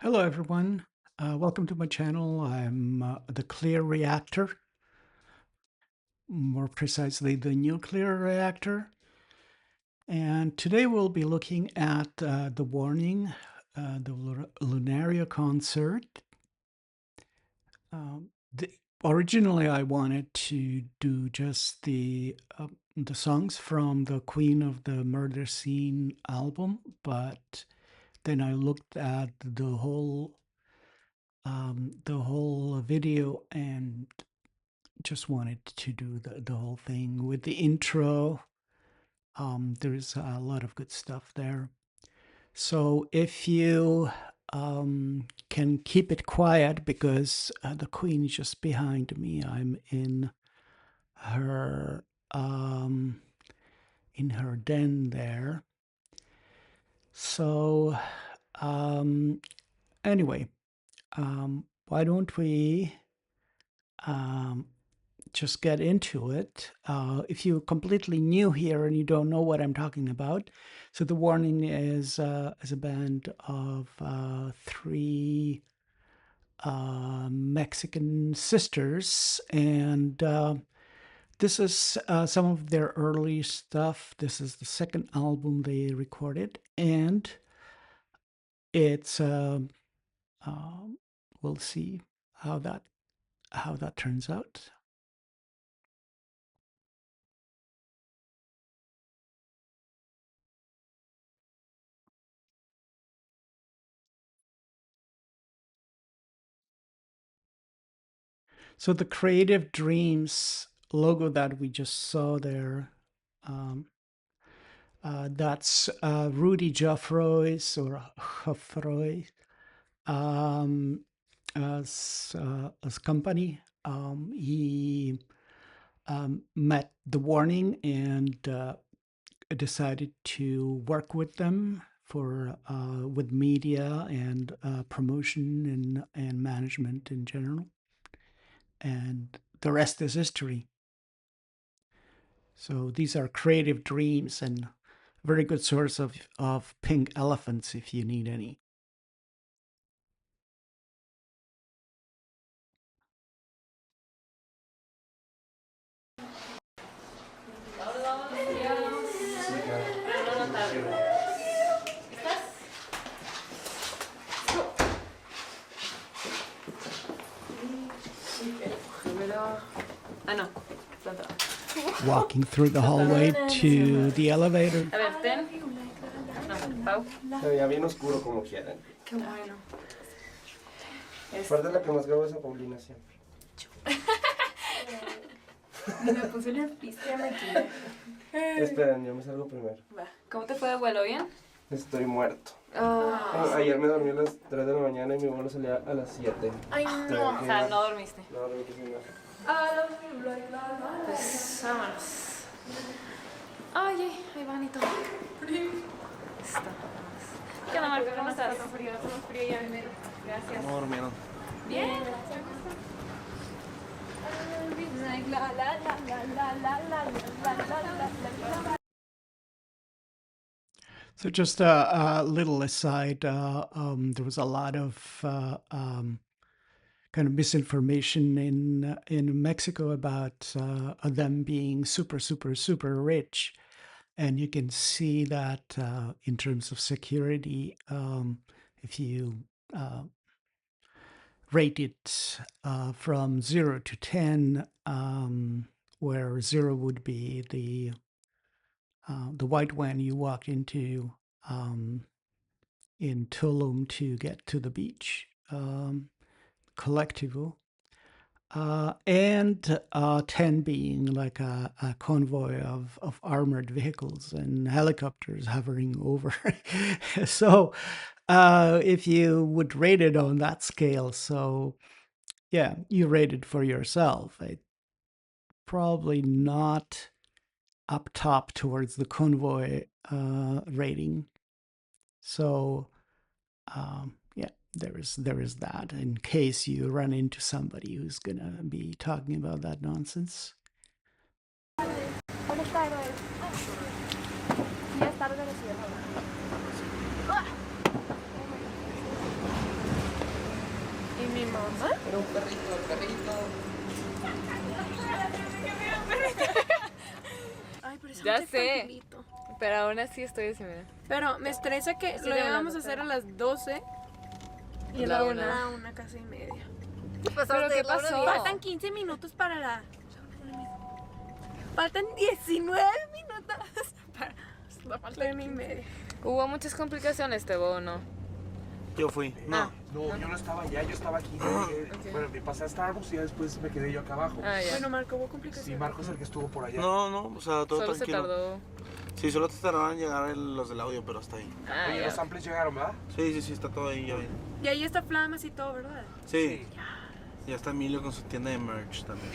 Hello, everyone. Welcome to my channel. I'm the Clear Reactor, more precisely, the nuclear reactor. And today we'll be looking at the warning, the Lunario Concert. Um, the, Originally, I wanted to do just the songs from the Queen of the Murder Scene album, but then I looked at the whole video and just wanted to do the whole thing with the intro. There's a lot of good stuff there. So if you can keep it quiet because the queen is just behind me. I'm her um, in her den there. So anyway, why don't we just get into it. If you're completely new here and you don't know what I'm talking about, so The Warning is a band of three Mexican sisters, and this is some of their early stuff. This is the second album they recorded, and it's we'll see how that turns out. So the Creative Dreams logo that we just saw there, that's Rudy Joffroy's or Joffroy as company. He met The Warning and decided to work with them for with media and promotion and management in general. And the rest is history. So these are Creative Dreams and a very good source of pink elephants if you need any. Walking through the hallway to the elevator. A ver, ten. No, Pau. Se veía bien oscuro como quieran. Qué bueno. Aparte la que más grabo es a Paulina siempre. Me puse una pista me quedé. Esperen, yo me salgo primero. ¿Cómo te fue de vuelo? ¿Bien? Estoy muerto. Oh. Ayer me dormí a las 3 de la mañana y mi vuelo salía a las 7. Ay, no. O sea, no dormiste. No dormí casi nada. Pues vámonos. Oye, ahí va Anito. ¿Qué onda, Marco? ¿Cómo estás? Con frío, con frío ya en enero. Gracias. No dormieron. Bien. So just a little aside, there was a lot of kind of misinformation in Mexico about them being super, super, super rich. And you can see that in terms of security, if you rate it from 0 to 10, where 0 would be the white van you walked into in Tulum to get to the beach, Collectivo, and 10 being like a convoy of armored vehicles and helicopters hovering over. So if you would rate it on that scale, so yeah, you rate it for yourself. Probably not up top towards the convoy rating. So yeah, there is that in case you run into somebody who's gonna be talking about that nonsense. Era un perrito. Ay, pero eso Ya es sé. tranquilito. Pero aún así estoy así, mira. Pero me estresa que lo íbamos a hacer a las 12 y La la una. una casi media. ¿Pero qué pasó? Faltan 15 minutos para la... Faltan 19 minutos para la 1:30. ¿Hubo muchas complicaciones, Tebo, o no? Yo fui. No. No, yo no estaba allá, yo estaba aquí. Bueno, me pasé a Starbucks y ya después me quedé yo acá abajo. Ah, ya. Bueno, Marco, hubo complicaciones. Sí, Marco es el que estuvo por allá. No, o sea, todo Solo se tranquilo. tardó. Sí, solo te tardaron en llegar los del audio, pero hasta ahí. Ah, Oye, ya. los samples llegaron, ¿verdad? Sí, está todo ahí ya bien. Y ahí está Flamas y todo, ¿verdad? Sí. Ya está Emilio con su tienda de merch también.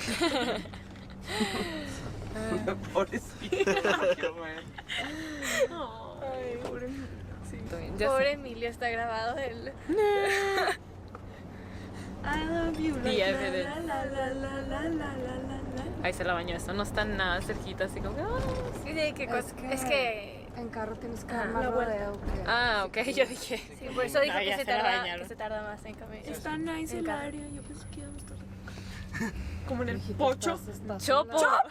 Pobrecito. Ay, pobre. Sí. Está bien, ya Pobre sé. Emilio, está grabado él. I love you. The evidence. La, la, la, la, la, la, la. Ahí se la bañó. Esto no está nada cerquita, así como que... Sí, de que es que En carro tienes que dar la más vuelta. rodeo que... Ah, ok, yo dije. sí, por eso dijo No, ya que se la bañaron. se tarda más en caminar. Está nice el área. Yo pensé que íbamos a estar como en el Mijito, pocho. estás Chopo. sola.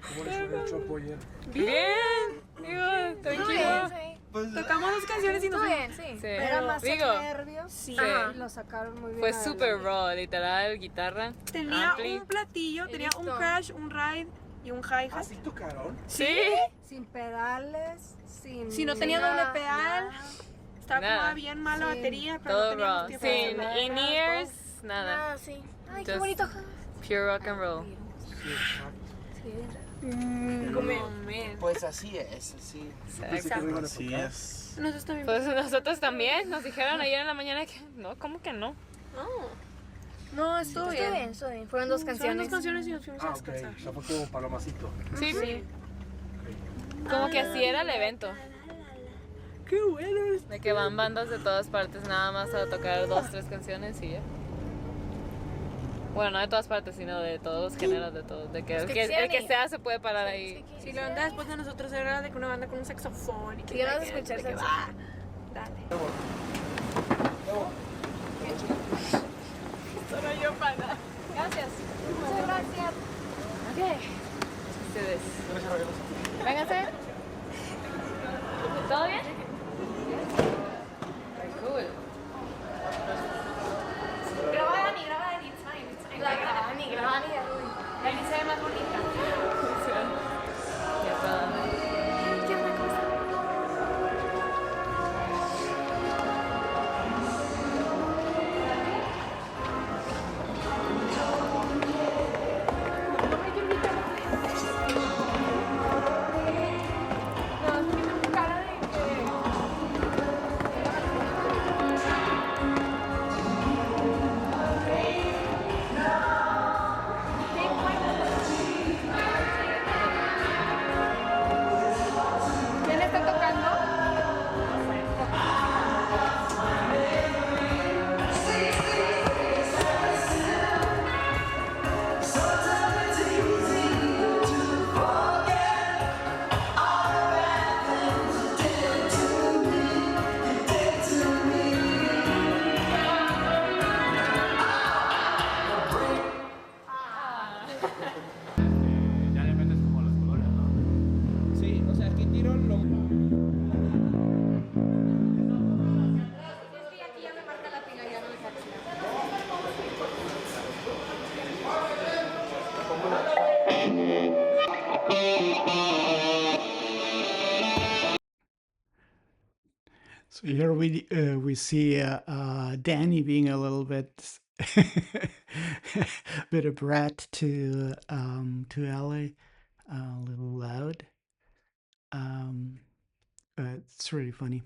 ¿Cómo les fue el chopo ayer? Bien. Digo, tranquilo. Tocamos dos canciones y nos Todo fuimos. bien, sí. Sí. Era más Digo, el nervios. Sí. Ajá. Y lo sacaron muy bien. fue adelante. súper raw, literal, guitarra. Tenía ampli. un platillo, tenía un Listo. crash, un ride y un hi-hat. ¿Así tocaron? Sí. Sin pedales, sin... Si no tenía nada, doble pedal, nada. estaba Nada. como bien mala Sí. batería, pero Todo no teníamos raw. tiempo. Sin nada. in-ears, nada. Ah, sí. Ay, qué Just bonito. Pure rock and roll. Sí, exacto. Pues así es, así. Pensé que no iban a Así tocar. es. Nosotros también. Pues nosotros también nos dijeron ayer en la mañana que no, ¿cómo que no? No, estuvo Estuvo bien. bien, estuvo bien. Fueron dos Fueron canciones. dos canciones y nos fuimos a Ah, ok. descansar. O sea, fue como palomacito. Sí, sí. Como que así era el evento. ¡Qué bueno! De que van bandas de todas partes nada más a tocar 2, 3 canciones y ya. Bueno, no de todas partes, sino de todos los géneros, de todos. De que, Los el que que, quisieran el que ir. sea se puede parar ahí. Sí, la onda después de nosotros era de que una banda con un saxofón y que... Sí, vamos a escuchar de que saxofón. va. Dale. Solo yo para. Gracias. Muchas gracias. Ok. Ustedes. Vénganse. ¿Todo bien? Cool. Graba a Dani, graba a Dani. It's fine, it's fine. Graba a Dani, graba a Dani y a Ruby. Dani se ve más bonita. Ya está. ¿Qué onda? ¿Cómo estás? ¿Quién está tocando? Ya le metes como los colores, ¿no? Sí, o sea, aquí tiro lo... So here we see Danny being a little bit bit of brat to Ellie, a little loud. But it's really funny.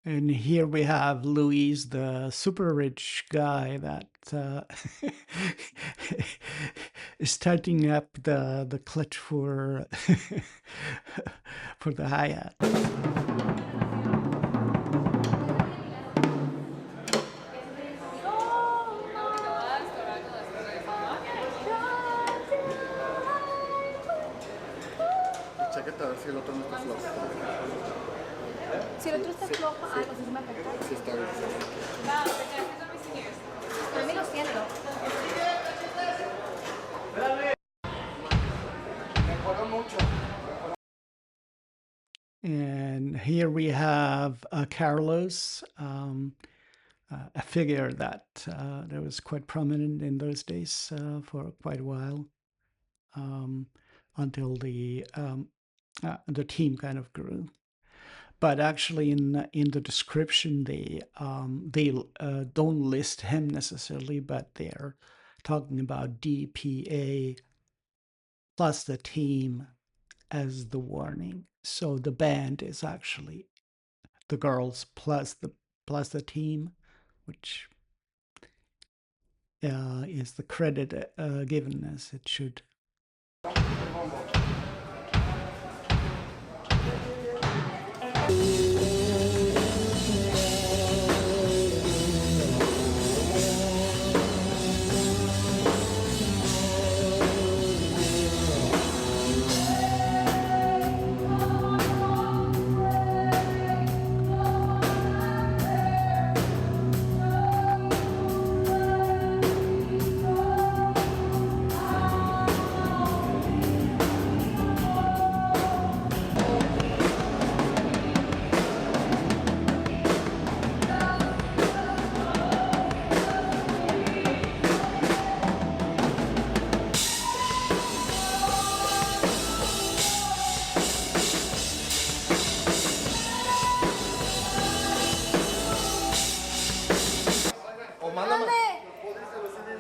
And here we have Luis, the super rich guy that is tightening up the clutch for for the hi-hat. Chécate a ver si el otro no está flojo. Si el otro está flojo, pues sí me afecta. Sí, está bien. A mí lo siento. Mejoró mucho. And here we have Carlos, a figure that was quite prominent in those days for quite a while, until the team kind of grew. But actually, in the description, they don't list him necessarily, but they're talking about DPA plus the team as the warning. So the band is actually the girls plus the team, which is the credit given as it should.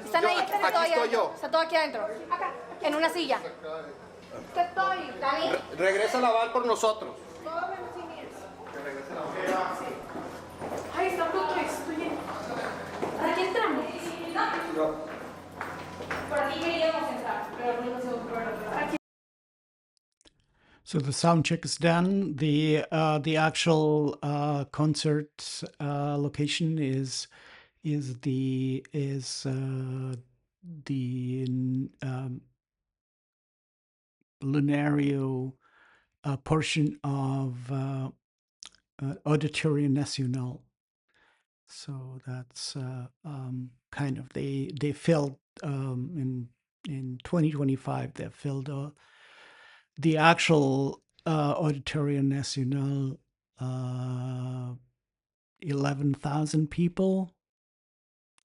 Están ahí, Aquí estoy yo. Está todo aquí adentro. Acá, en una silla. ¿Qué estoy? ¿Dani? Regresa a lavar por nosotros. Ay, está todo esto lleno. ¿Para qué entramos? No. Por aquí queríamos entrar, pero no se ocurrió. So the sound check is done. The actual concert location is the Lunario portion of Auditorio Nacional. So that's kind of they filled in 2025 they filled the actual Auditorio Nacional 11,000 people.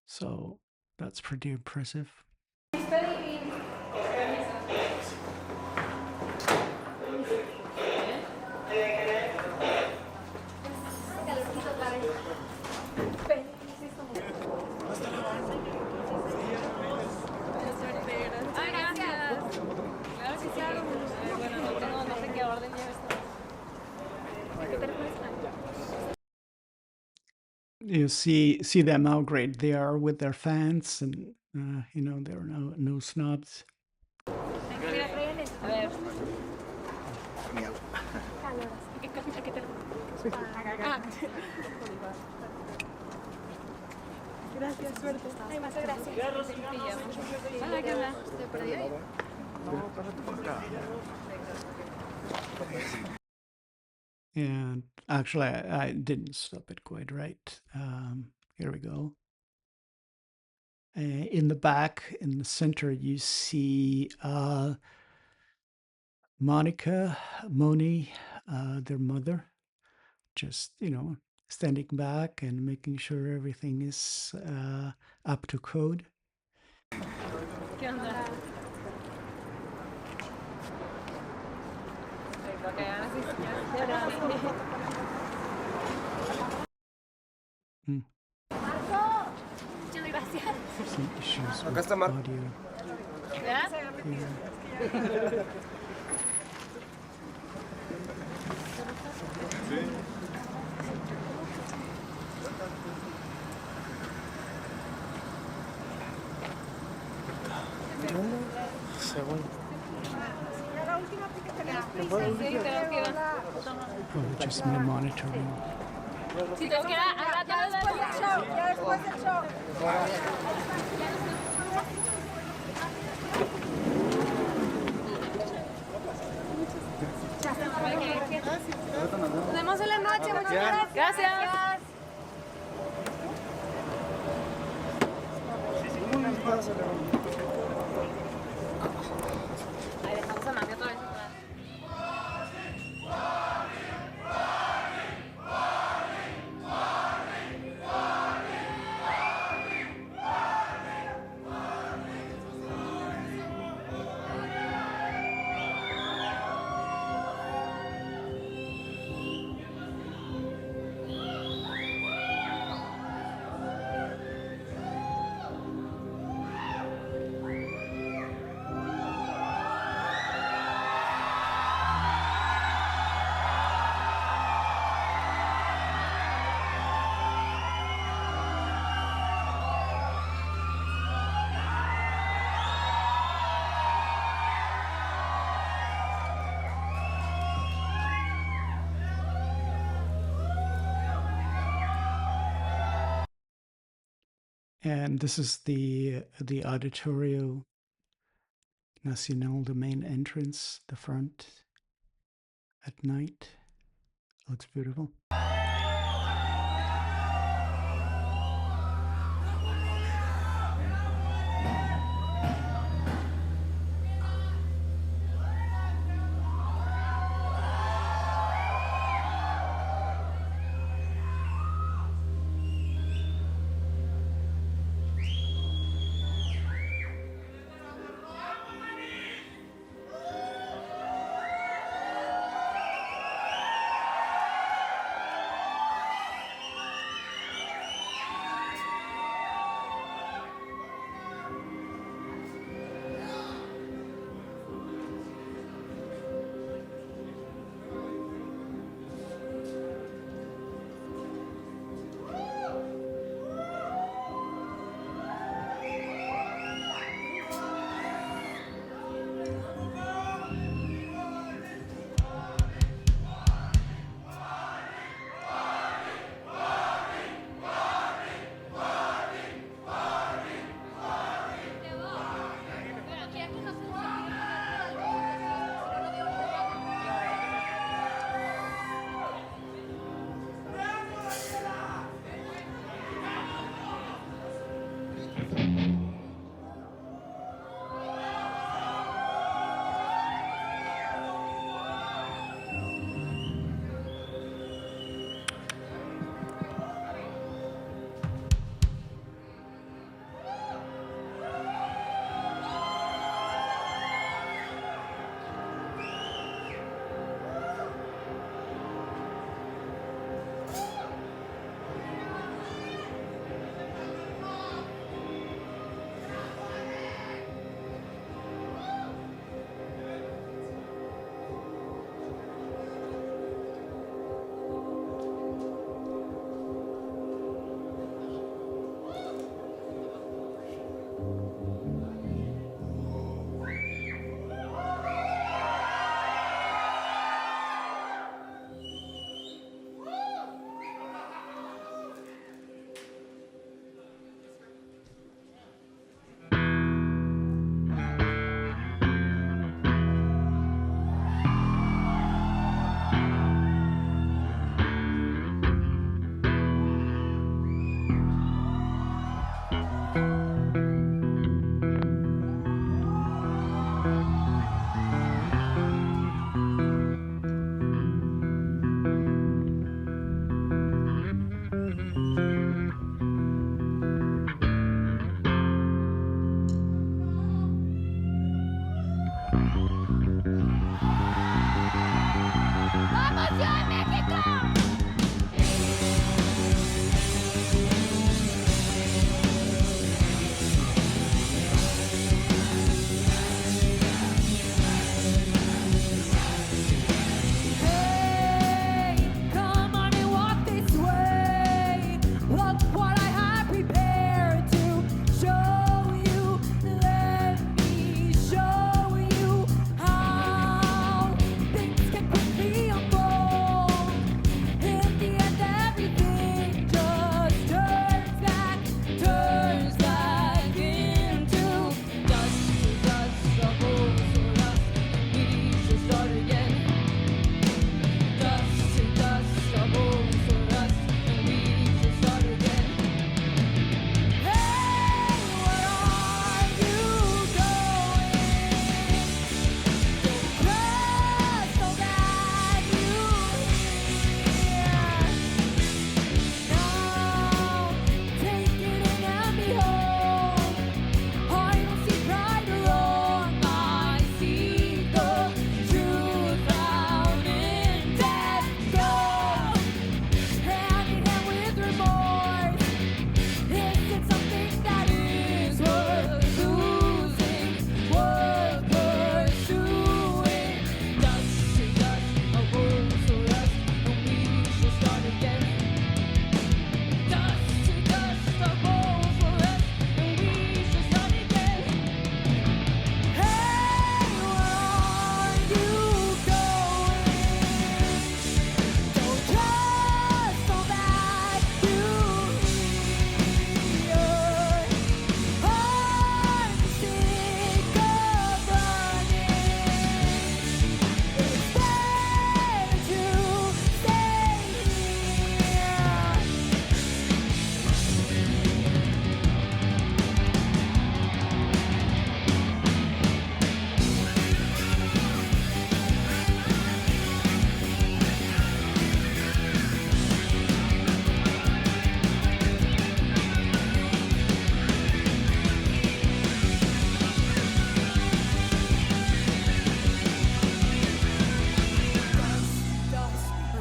So that's pretty impressive. You see them how great they are with their fans, and there are no snobs. Gracias, suerte. Ay, más gracias. Hola, ¿qué onda? ¿Te perdí ahí? And actually, I didn't stop it quite right. Here we go. In the back, in the center, you see Monica, Moni, their mother, just, standing back and making sure everything is up to code. ¿Qué onda? Marco, muchas gracias. Some issues Acá with está Marco. audio. ¿Ya? Here. Well, just me monitoring. Si te queda, Ya después del show, ya después del show. noche, muchas gracias. Gracias. Ahí dejamos a Mami otra vez atrás. And this is the Auditorio Nacional, the main entrance, the front at night. Looks beautiful.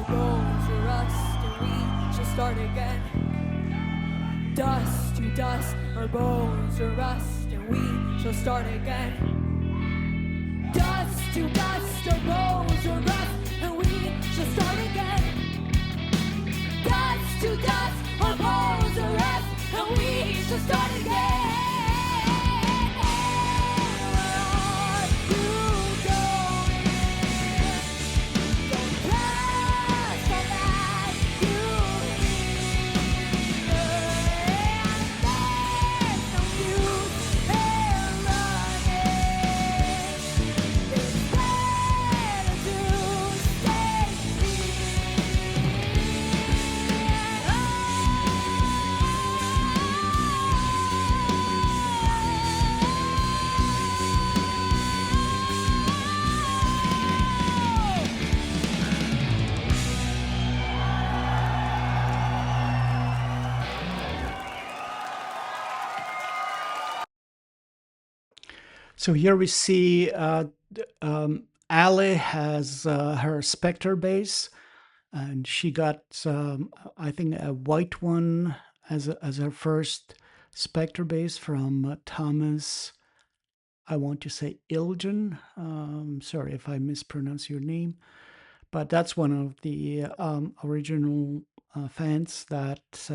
our bones will rust and we shall start again. Dust to dust, our bones will rust and we shall start again. Dust to dust, our bones will rust and we shall start again. Dust to dust, our bones will rust and we shall start again. So here we see Ali has her Spectre bass, and she got, I think, a white one as her first Spectre bass from Thomas, I want to say Ilgen. Sorry if I mispronounce your name, but that's one of the original fans that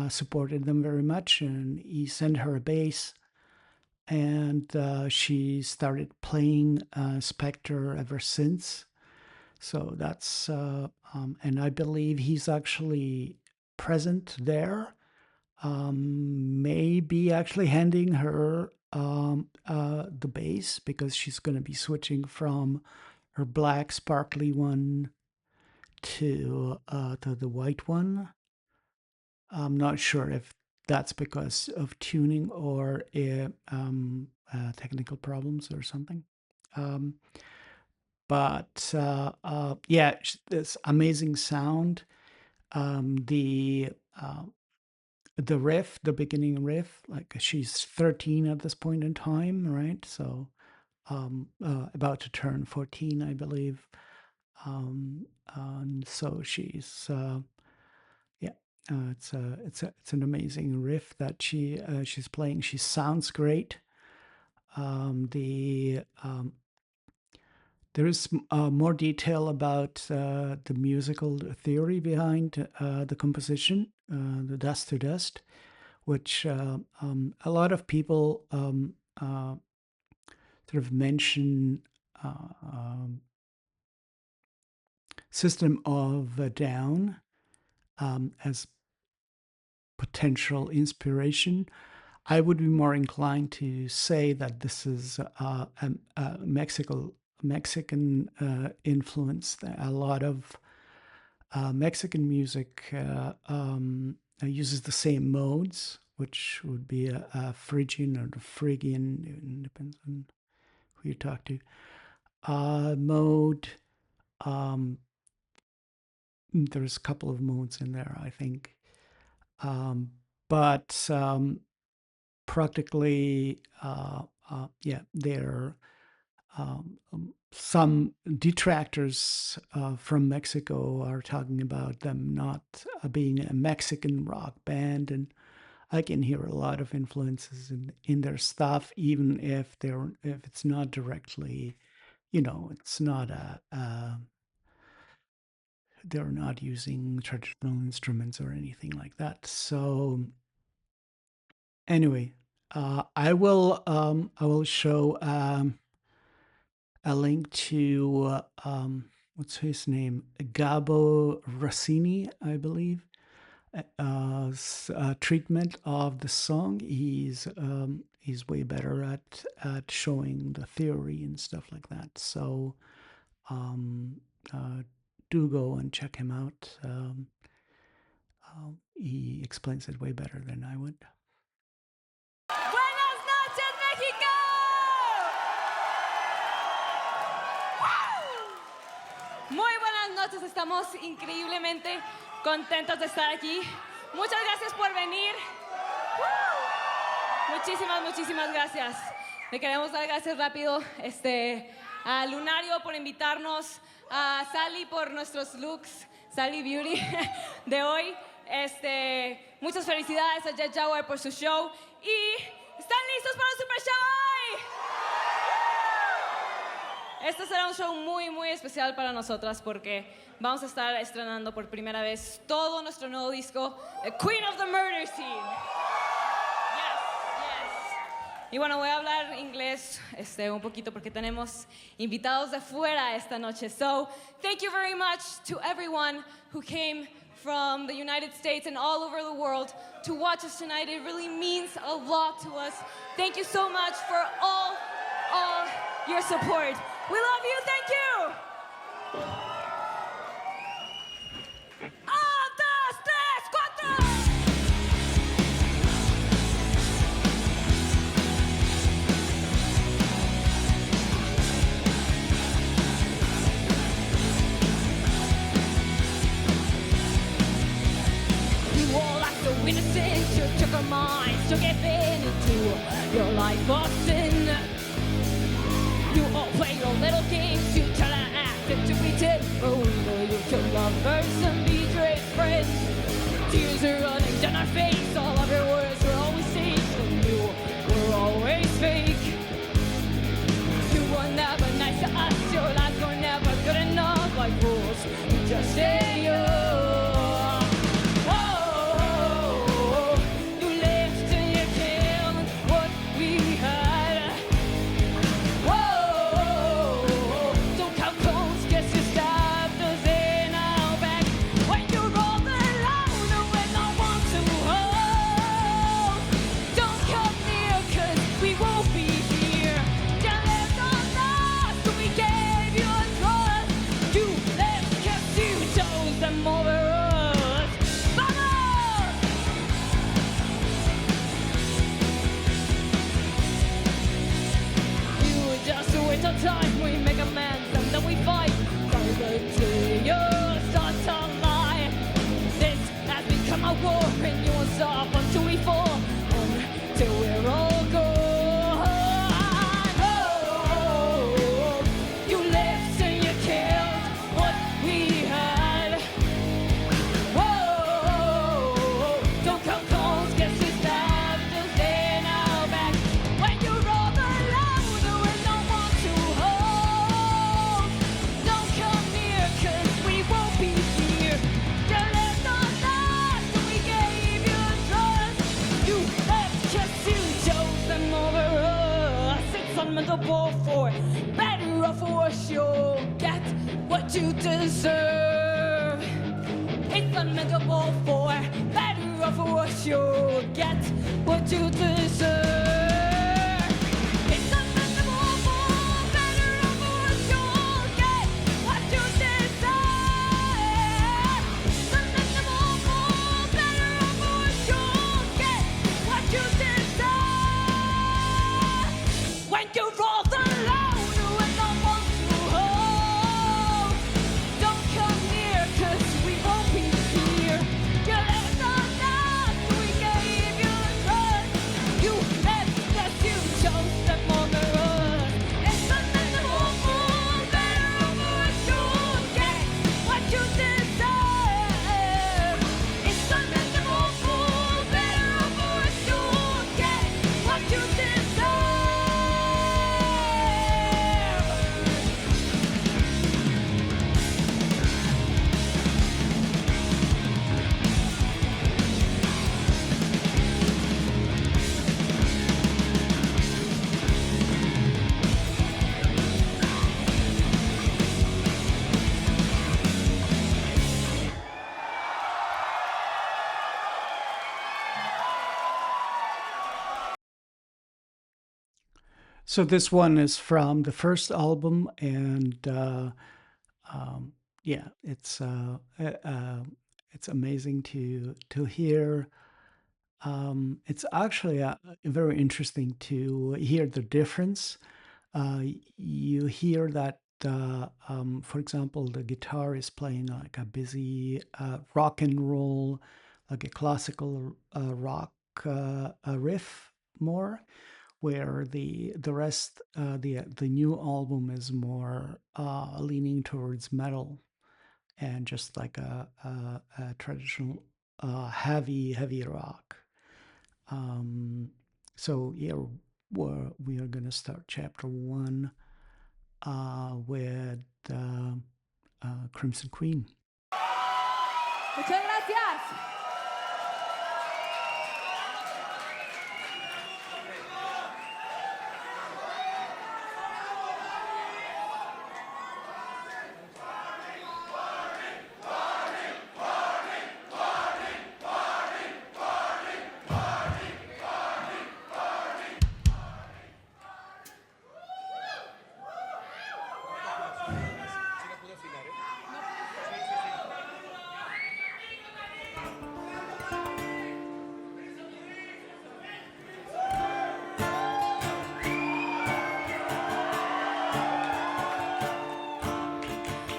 supported them very much, and he sent her a bass. And she started playing Spectre ever since. So that's, and I believe he's actually present there, maybe actually handing her the bass, because she's going to be switching from her black sparkly one to the white one. I'm not sure if that's because of tuning or technical problems or something. But yeah, this amazing sound. The riff, the beginning riff, like she's 13 at this point in time, right? So about to turn 14, I believe. And so she's yeah, it's an amazing riff that she's playing. She sounds great. There is more detail about the musical theory behind the composition, the Dust to Dust, which a lot of people sort of mention System of a Down as potential inspiration. I would be more inclined to say that this is a Mexican influence. A lot of Mexican music uses the same modes, which would be a Phrygian or the Phrygian, depends on who you talk to, mode. There's a couple of modes in there, I think. But practically, yeah, there are some detractors from Mexico are talking about them not being a Mexican rock band, and I can hear a lot of influences in their stuff, even if it's not directly, it's not they're not using traditional instruments or anything like that. So anyway, I will show a link to what's his name, Gabo Rossini, I believe, treatment of the song. He's way better at showing the theory and stuff like that. So do go and check him out. He explains it way better than I would. Buenas noches, México. Muy buenas noches, estamos increíblemente contentos de estar aquí. Muchas gracias por venir. Muchísimas gracias. Le queremos dar gracias rápido a Lunario por invitarnos a Sally por nuestros looks, Sally Beauty de hoy. Muchas felicidades a Jet Jaguar por su show. ¿Y están listos para el Super Show? Este será un show muy, muy especial para nosotras porque vamos a estar estrenando por primera vez todo nuestro nuevo disco, The Queen of the Murder Scene. Yes, yes. Y bueno, voy a hablar inglés un poquito porque tenemos invitados de fuera esta noche. So, thank you very much to everyone who came from the United States and all over the world to watch us tonight. It really means a lot to us. Thank you so much for all your support. We love you. Thank you. Un, dos, tres, cuatro. You all like so innocent, you took our minds to get into your life of sin. You all play your little games, you try to act as if we did. Oh, no, you killed lovers and betrayed friends. Tears are running down our face, all of your words were always safe, and you were always fake. You were never nice to us, your lies were never good enough, like fools, you just say oh. Time we make amends and then we fight. Silently you start to lie. This has become a war and you won't stop until we fall, until we're all gone. Oh, you left and you killed what we had. Whoa, don't count calls, guess you stabbed us in our back. When you roll the louder when no one to hold. Don't come near, cause we won't be here. You left on us, so we gave you trust. You left cause you chose them over us. It's unmendable for better or for worse. You'll get what you deserve. It's unmendable for better or for worse. You'll get what you deserve. It's unmendable for better or for worse. You'll get what you deserve. It's unmendable for better or for worse. You'll get what you deserve. When you roll the louder when no one's to hold. Don't come near, cause we won't be here. You left on us, we gave you trust. You left us, you chose them over us. It's unmendable for better or for worse. You'll get what you deserve. It's unmendable for better or for worse. You'll get what you deserve. So this one is from the first album, and yeah, it's amazing to hear. It's actually very interesting to hear the difference. You hear that, for example, the guitar is playing like a busy rock and roll, like a classical rock riff more, where the rest, the new album is more leaning towards metal and just like a traditional heavy rock. So yeah, we are gonna start chapter 1 with Crimson Queen. Muchas gracias.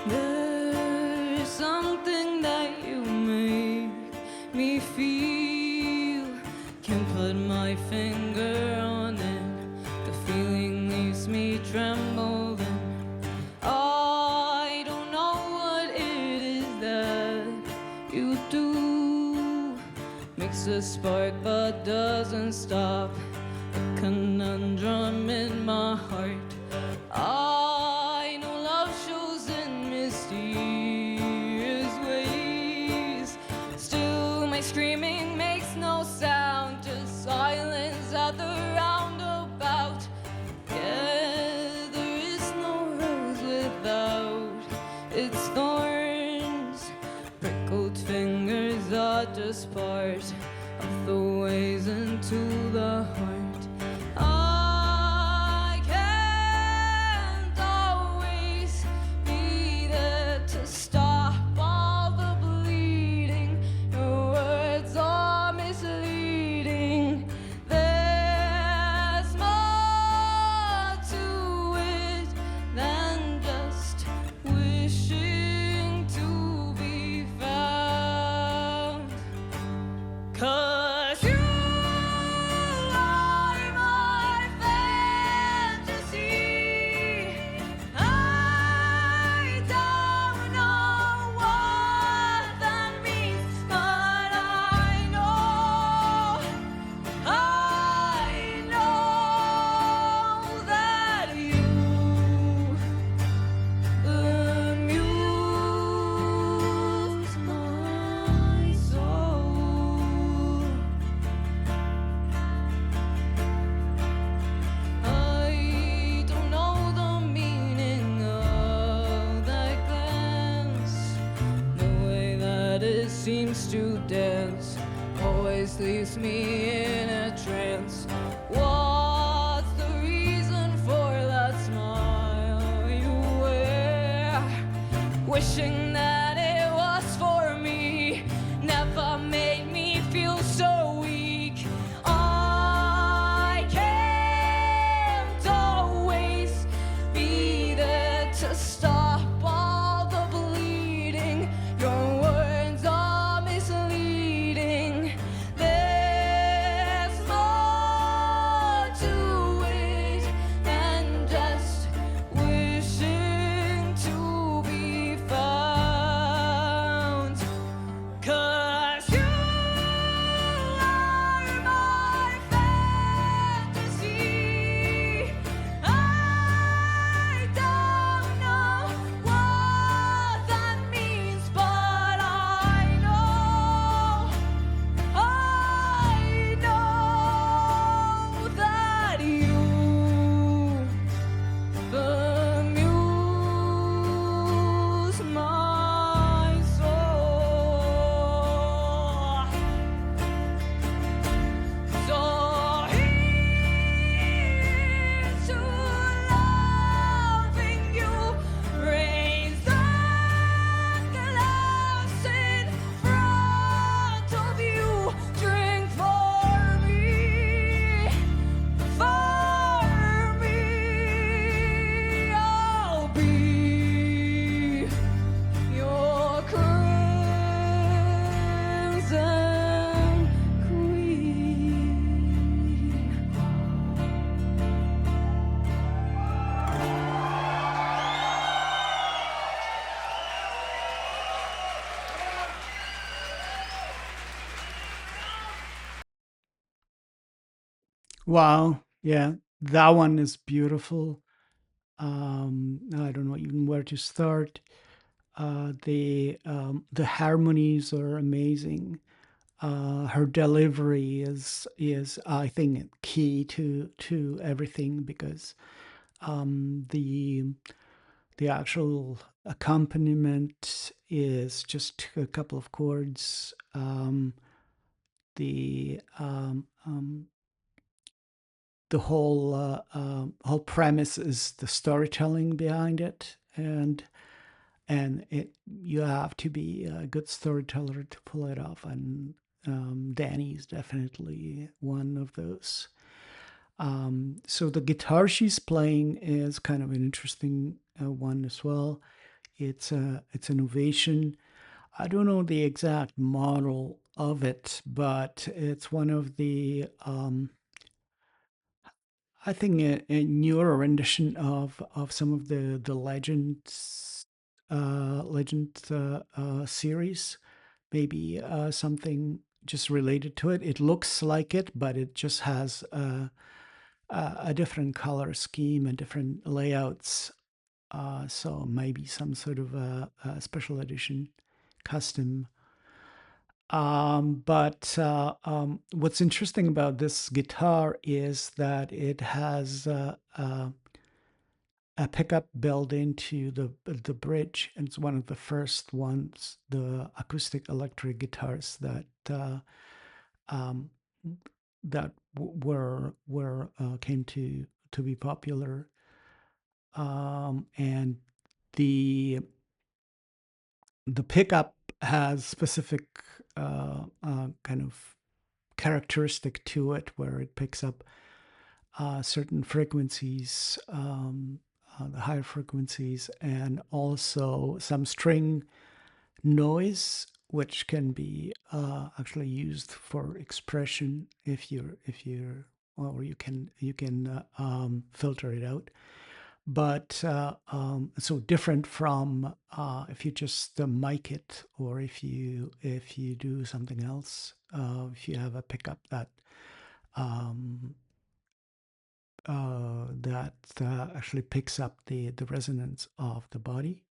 There's something that you make me feel. Can't put my finger on it. The feeling leaves me trembling. I don't know what it is that you do. Makes a spark but doesn't stop. A conundrum in my heart. I know love shows in mysterious ways. Still my screaming makes no sound, just silence at the roundabout. Yeah, there is no rose without its thorns. Prickled fingers are just part of the ways into the heart. I can't always be there to stop all the bleeding. Your words are misleading. There's more to it than just wishing to be found. 'Cause you are my fantasy. I don't know what that means, but I know that you amuse my soul. I don't know the meaning of that glance. The way that it seems to dance always leaves me in a trance. What's the reason for that smile you wear? Wishing that it was for me never made me feel so weak. I can't always be there to stop all the bleeding. Your words are misleading. There's more to it than just wishing to be found. Wow. Yeah. That one is beautiful. I don't know even where to start. The harmonies are amazing. Her delivery is I think key to everything because the actual accompaniment is just a couple of chords. The the whole premise is the storytelling behind it, and you have to be a good storyteller to pull it off. And Danny is definitely one of those. So the guitar she's playing is kind of an interesting one as well. It's an Ovation. I don't know the exact model of it, but it's one of the I think a newer rendition of some of the Legends series, maybe something just related to it. It looks like it, but it just has a different color scheme and different layouts. So maybe some sort of a special edition, custom. But what's interesting about this guitar is that it has a pickup built into the bridge, and it's one of the first ones, the acoustic electric guitars um, that came to be popular, and the pickup has specific kind of characteristic to it where it picks up certain frequencies, the higher frequencies, and also some string noise, which can be actually used for expression if you're or you can filter it out. But so different from if you just mic it, or if you do something else, if you have a pickup that actually picks up the resonance of the body.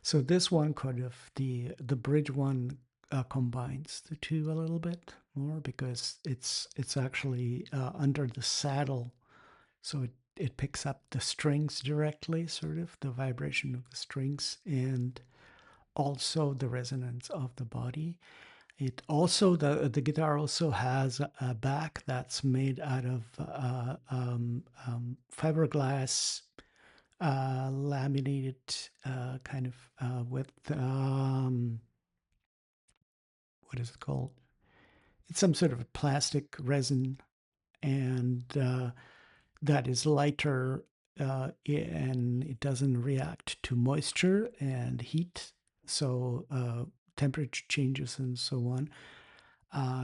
So this one kind of the bridge one combines the two a little bit more because it's actually under the saddle, so it picks up the strings directly, sort of the vibration of the strings, and also the resonance of the body. It also the guitar also has a back that's made out of fiberglass, laminated, kind of with what is it called? It's some sort of a plastic resin, and that is lighter, and it doesn't react to moisture and heat. So temperature changes and so on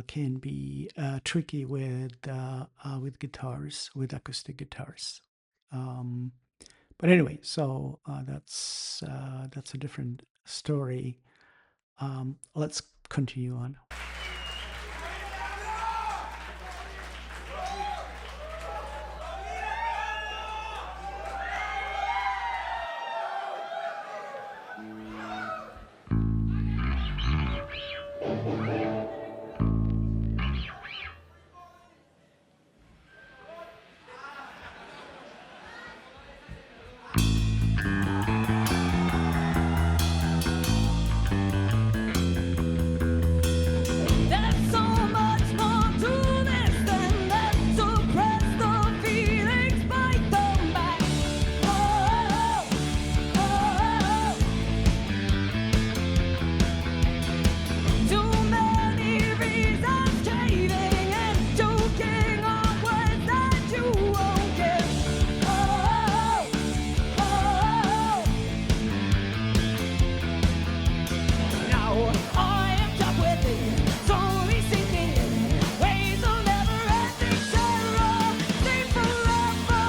can be tricky with guitars, with acoustic guitars. But anyway, so that's a different story. Let's continue on. There's so much more to this than that. Suppress the feelings, fight them back. Oh, oh, oh. Too many reasons caving and joking on words that you won't get. Oh, oh, oh. Now I am stuck with it, slowly sinking in waves of never-ending terror. Stay forever.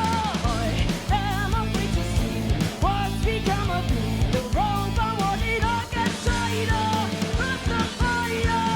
I am afraid to see what's become of me. The rope I'm walking on gets tighter. Put the fire.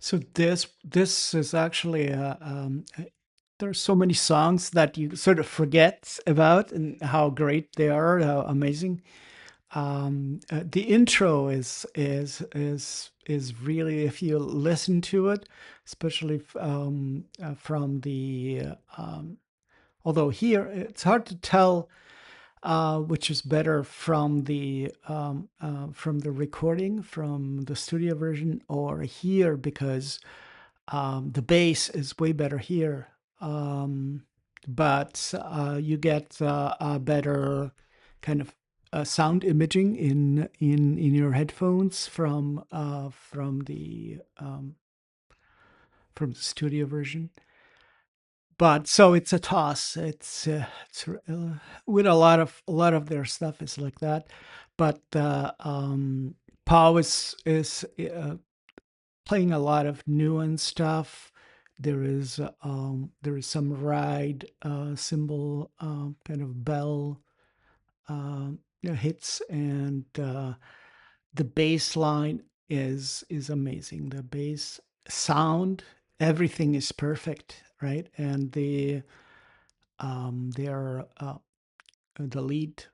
So this is actually there are so many songs that you sort of forget about and how great they are, how amazing. The intro is really, if you listen to it, especially from the although here it's hard to tell which is better from the recording, from the studio version, or here, because the bass is way better here. But you get a better kind of sound imaging in your headphones from the studio version. But so it's a toss. It's with a lot of their stuff is like that. But P.S.Y.C.H.O.T.I.C is playing a lot of nuanced stuff. There is some ride cymbal kind of bell hits, and the bass line is amazing. The bass sound, everything is perfect, right? And the lead,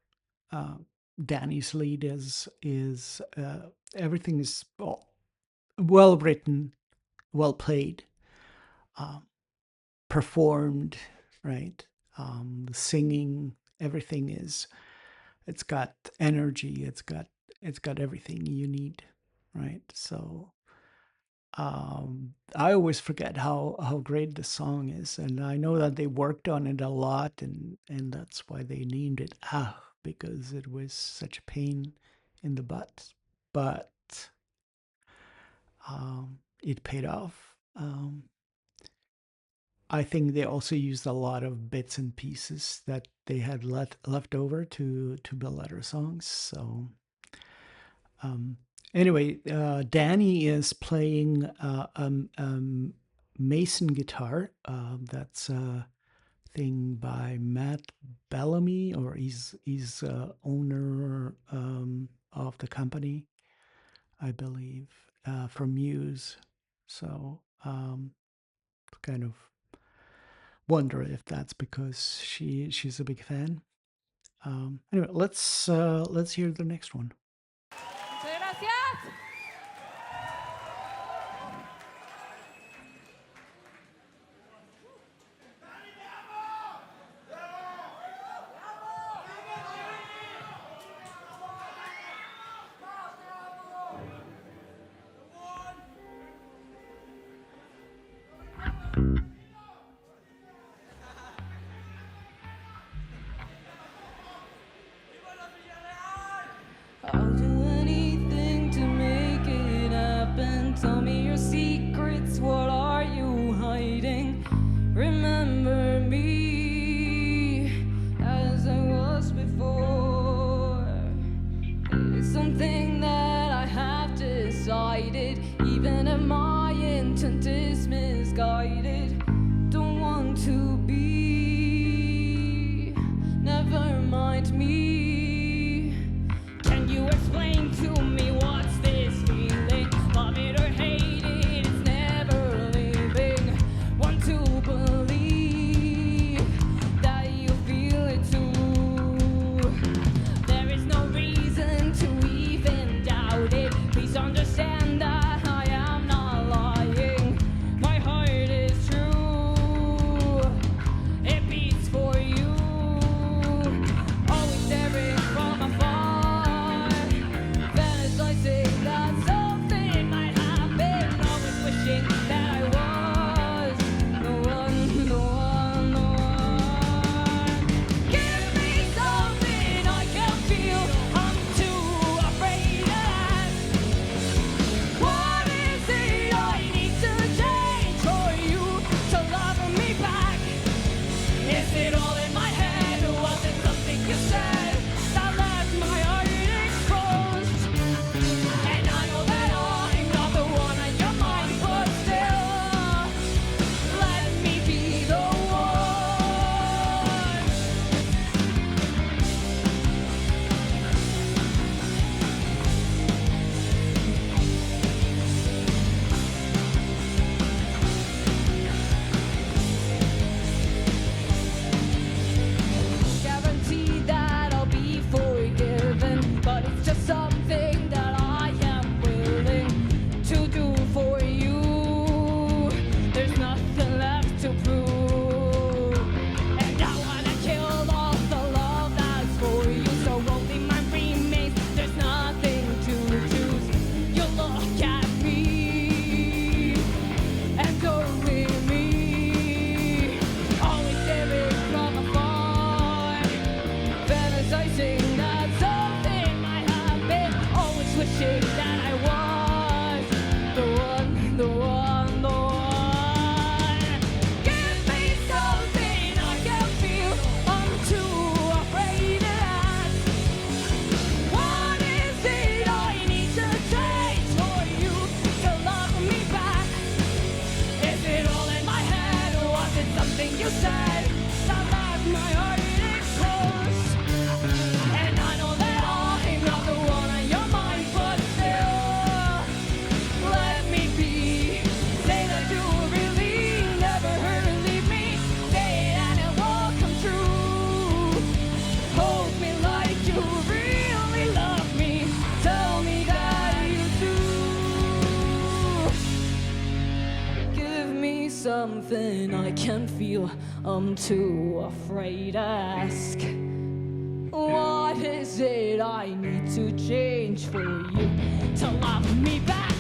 Danny's lead is everything is well written, well played, performed, right? The singing, everything is, it's got energy, it's got everything you need, right? So I always forget how great the song is, and I know that they worked on it a lot, and that's why they named it because it was such a pain in the butt, but it paid off. I think they also used a lot of bits and pieces that they had left over to build other songs. So anyway, Danny is playing Mason guitar. That's a thing by Matt Bellamy, or he's owner of the company, I believe, from Muse. So kind of wonder if that's because she's a big fan. Anyway, let's hear the next one. Muchas gracias. I'll do anything to make it happen. Tell me your secrets, what are you hiding? Remember me as I was before. It's something that I have decided, even if my intent is misguided. Don't want to be, never mind me. Can you explain to me what's this feeling? Love it or hate it, it's never leaving. Want to believe that you feel it too. There is no reason to even doubt it. Please understand that wishing that I was the one, the one, the one. Give me something I can feel. I'm too afraid to ask. What is it I need to change for you to love me back? Is it all in my head, or was it something you said that left my heart exposed? And I know that I'm not the one on your mind, but still, let me be. Say that you really never hurt and leave me. Say it and it will come true. Hold me like you really love me. Tell me that you do. Give me something I can feel. I'm too afraid to ask. What is it I need to change for you to love me back?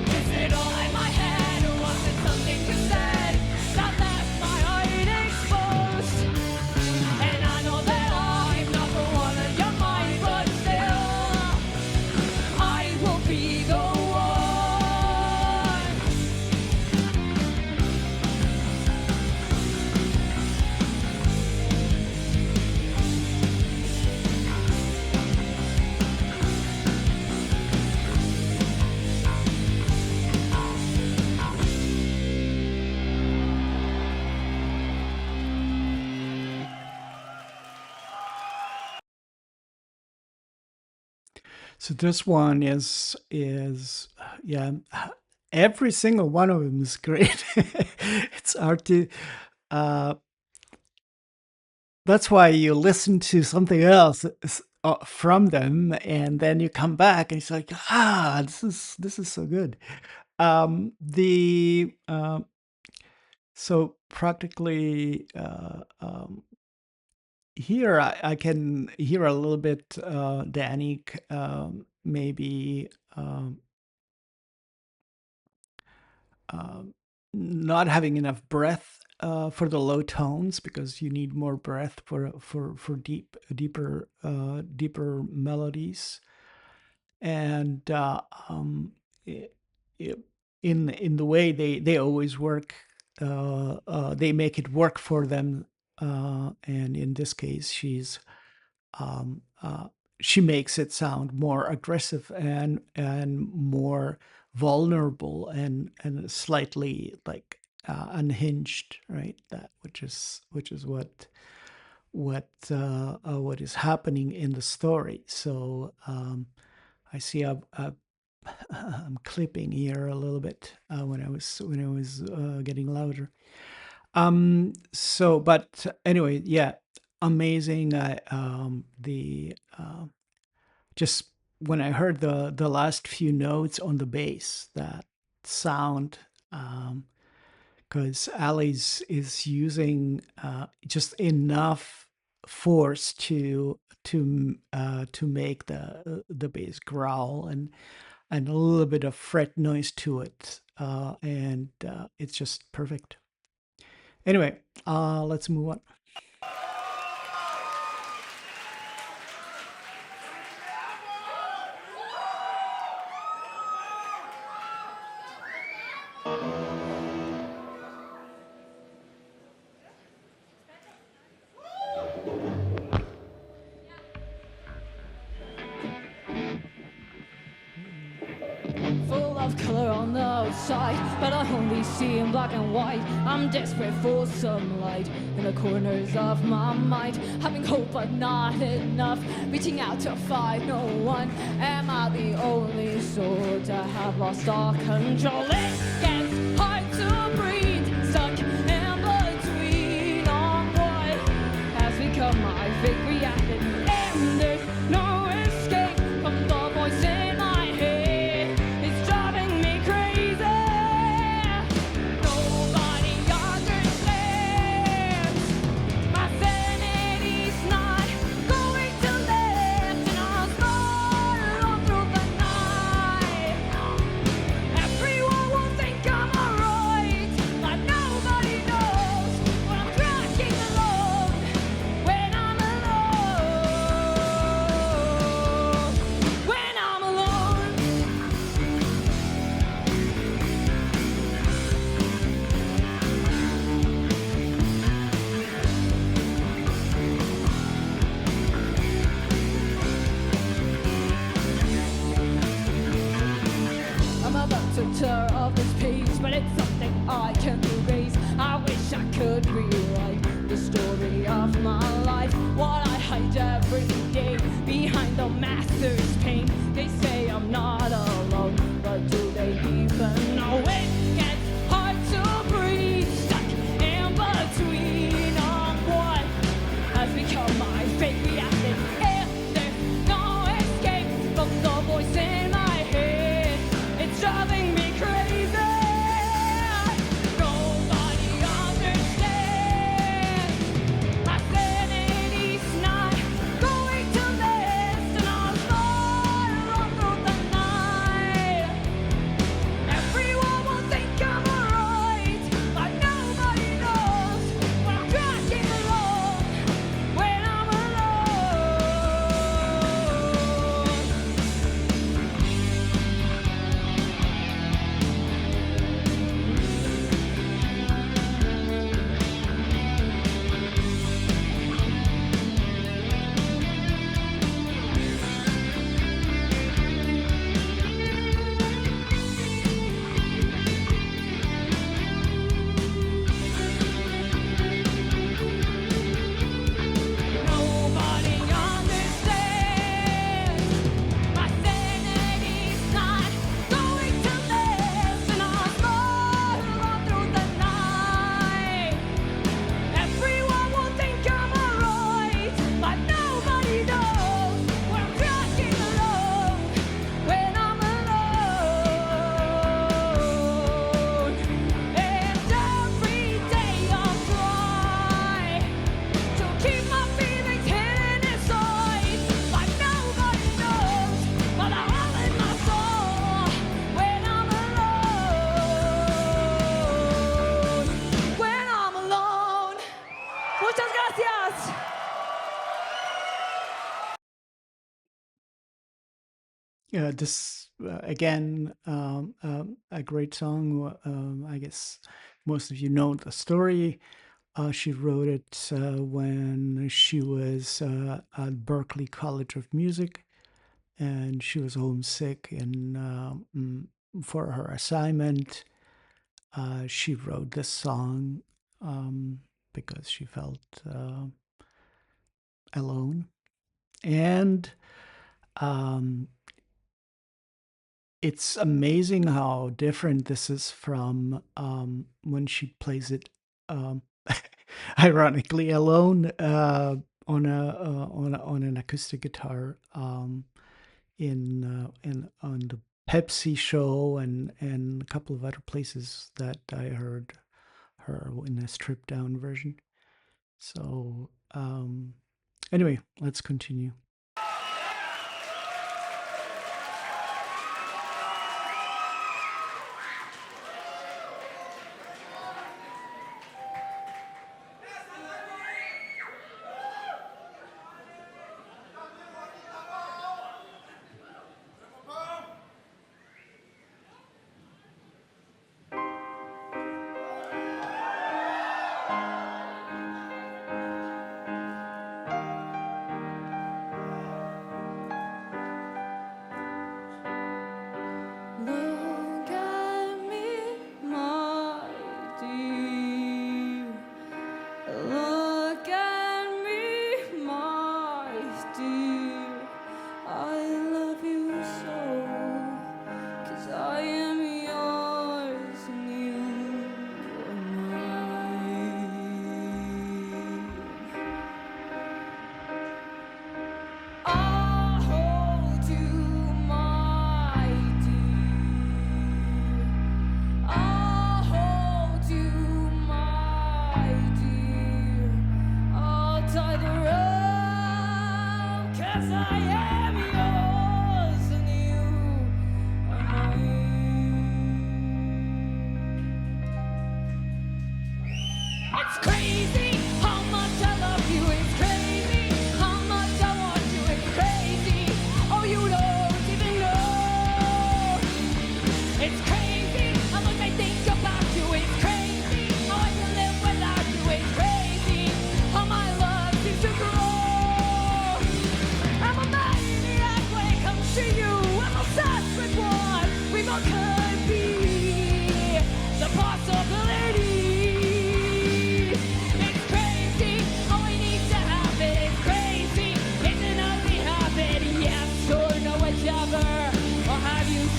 Is it all in my head, or was it something you said that left my heart exposed? And I know that I'm not the one on your mind, but still, I will be the one. So this one is yeah, every single one of them is great. It's hard to that's why you listen to something else from them, and then you come back and it's like, this is so good. The so practically here I can hear a little bit Danny maybe not having enough breath for the low tones, because you need more breath for deeper melodies. And i- i- in the way they always work, they make it work for them. And in this case, um, she makes it sound more aggressive and more vulnerable and slightly like unhinged, right? That which is what is happening in the story. So I see I'm clipping here a little bit when I was getting louder. So, but anyway, yeah, amazing. Just when I heard the last few notes on the bass, that sound, because Ali's is using just enough force to make the bass growl and a little bit of fret noise to it, and it's just perfect. Anyway, let's move on. Full of color on the outside, but I only see in black and white. I'm desperate for some light in the corners of my mind, having hope but not enough, reaching out to find no one. Am I the only soul to have lost all control? It gets hard to breathe, stuck in between on what has become my fake reality, and there's no escape from the voice in my head. It's driving me crazy. Nobody understands. My sanity's not going to last, and I'll spiral on through the night. Everyone will think I'm alright. writer of this piece, but it's something I can erase. I wish I could rewrite the story of my life. What I hide every day behind the master's pain. They say I'm not alone, but do they even know it? Gets hard to breathe, stuck in between on what has become my fate. Reacting if there's no escape from the voice in my head. It's driving me crazy. Nobody understands. My sanity's not going to last, and I'll slide on through the night. Everyone will think I'm alright, but nobody knows when I'm dragging along, when I'm alone. Nobody understands. My sanity's not going to last, and I'll slide on through the night. Everyone will think I'm alright, but nobody knows when I'm dragging along, when I'm alone. And every day I'll try to keep my feelings hidden inside, but nobody knows what I have in my soul when I'm alone. When I'm alone. Muchas gracias. This again, a great song. I guess most of you know the story. She wrote it when she was at Berklee College of Music, and she was homesick. And for her assignment, she wrote this song because she felt alone. And it's amazing how different this is from when she plays it, ironically, alone on on an acoustic guitar in on the Pepsi show and a couple of other places that I heard her in a stripped down version. So anyway, let's continue.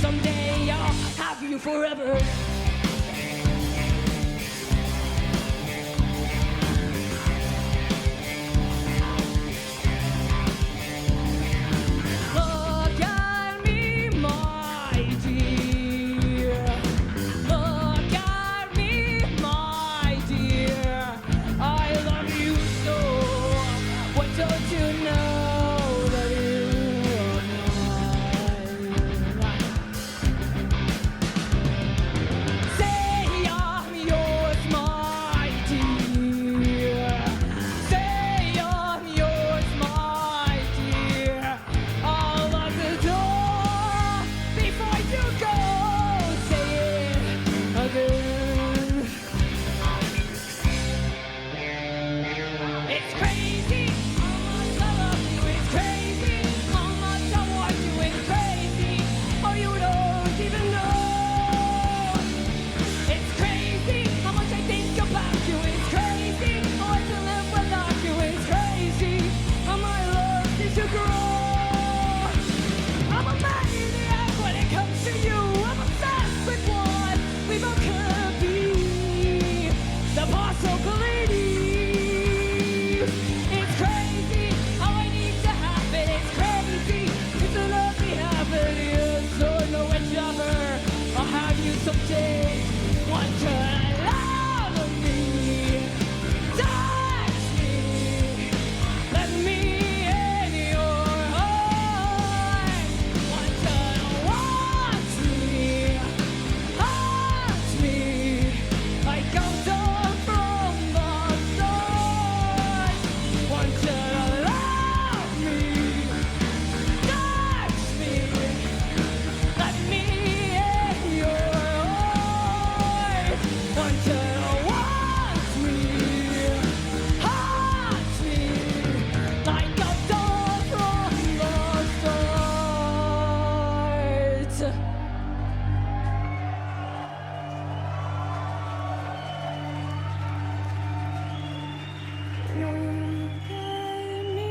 someday I'll have you forever. Look at me, my dear. Look at me, my dear. I love you so. What don't you know that you're mine? Say I'm yours, my dear. Say I'm yours, my dear. I'll lock the door before you go. Say it again. It's crazy how much I love you. It's crazy how much I want you. It's crazy. Oh, you don't even know. It's crazy how much I think about you. It's crazy how I can live without you. It's crazy how my love needs to grow. I'm a maniac when it comes to you. I'm obsessed with what we both could be. The possibilities. It's crazy how I need to have it. It's crazy. It's a lovely habit. Yes, oh no, whichever. I'll have you someday. Want to love me, touch me, let me in your heart. Want me, haunt me, like I'm done from the start. Want to love me, touch me, let me in your heart. Want me, haunt me, like I'm done from the start. Look at me,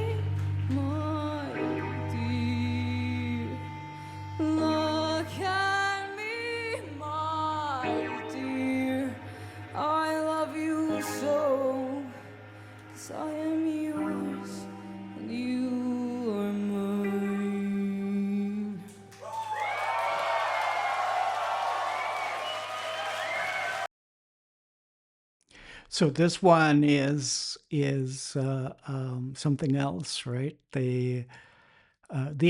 my dear. Look at me, my dear. I love you so, 'cause I am yours and you are mine. So this one is something else, right? The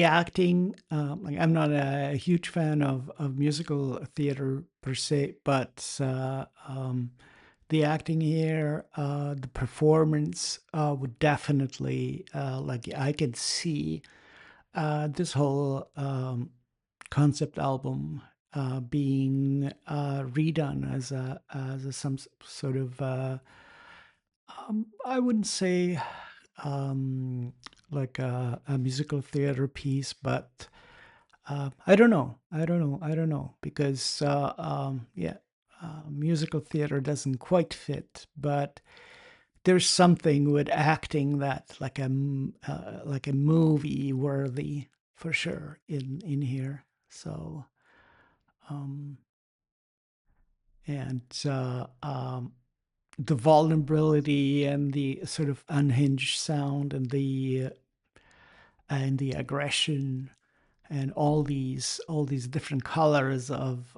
acting. Like, I'm not a huge fan of musical theater per se, but the acting here, the performance would definitely like I can see this whole concept album being redone as some sort of I wouldn't say like a musical theater piece, but I don't know because yeah, musical theater doesn't quite fit, but there's something with acting that like a movie worthy for sure in here. So and the vulnerability and the sort of unhinged sound and the aggression and all these different colors of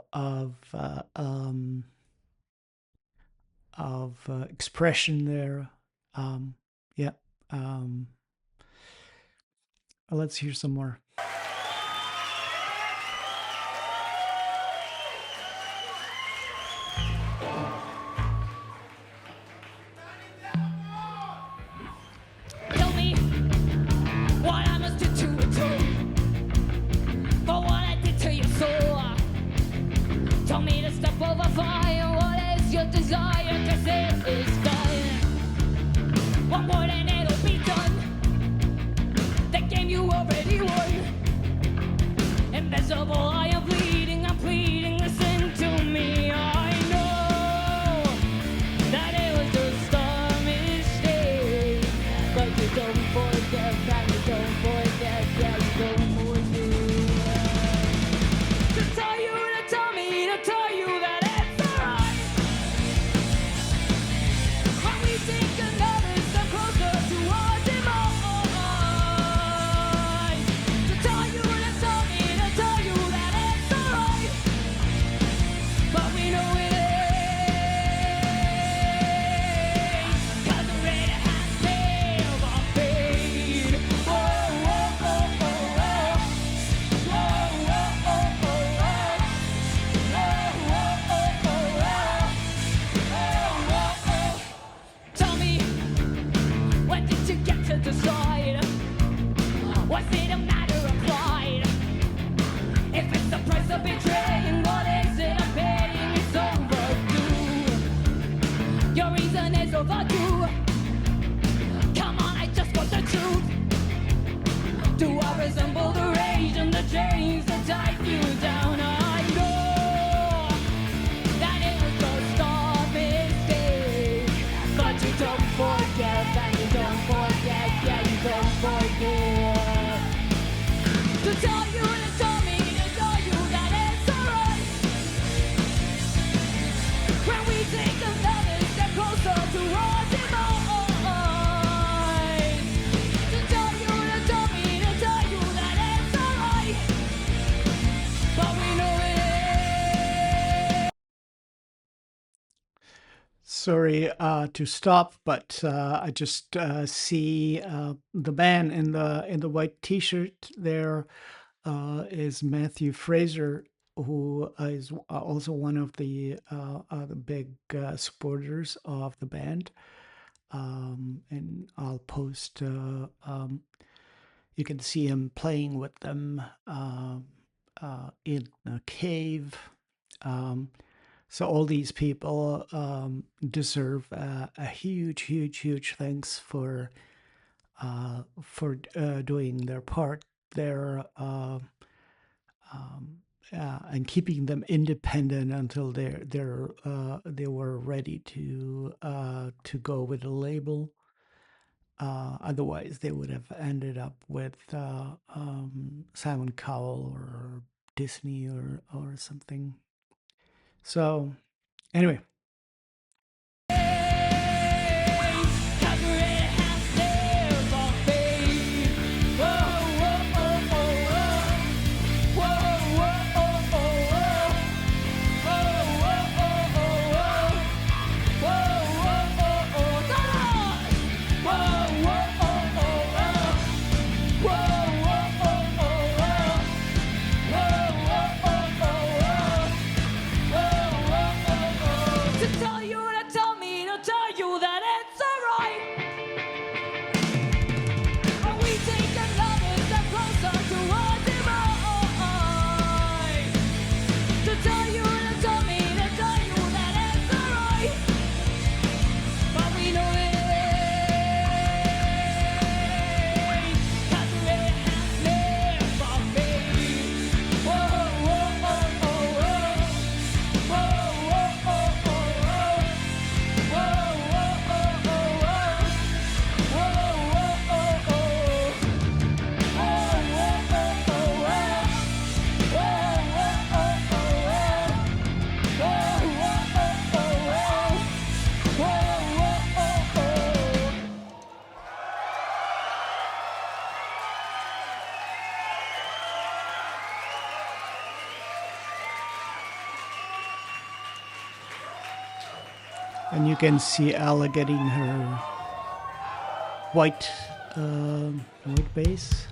expression there. Yeah. Let's hear some more. Tell me what I must do to atone for what I did to your soul. Tell me to step over fire. What is your desire? 'Cause it is done. One more and it'll be done. The game you already won. Invisible, I am bleeding. I'm pleading. Listen to me. I know that it was just a mistake, but you don't forget that. You don't forget that. You don't forget. Sorry to stop, but I just see the man in the white T-shirt. There is Matthew Fraser, who is also one of the big supporters of the band. And I'll post. You can see him playing with them in a cave. So all these people deserve a huge thanks for doing their part there and keeping them independent until they were ready to go with a label. Otherwise, they would have ended up with Simon Cowell or Disney or something. So, anyway. And you can see Ella getting her white bass.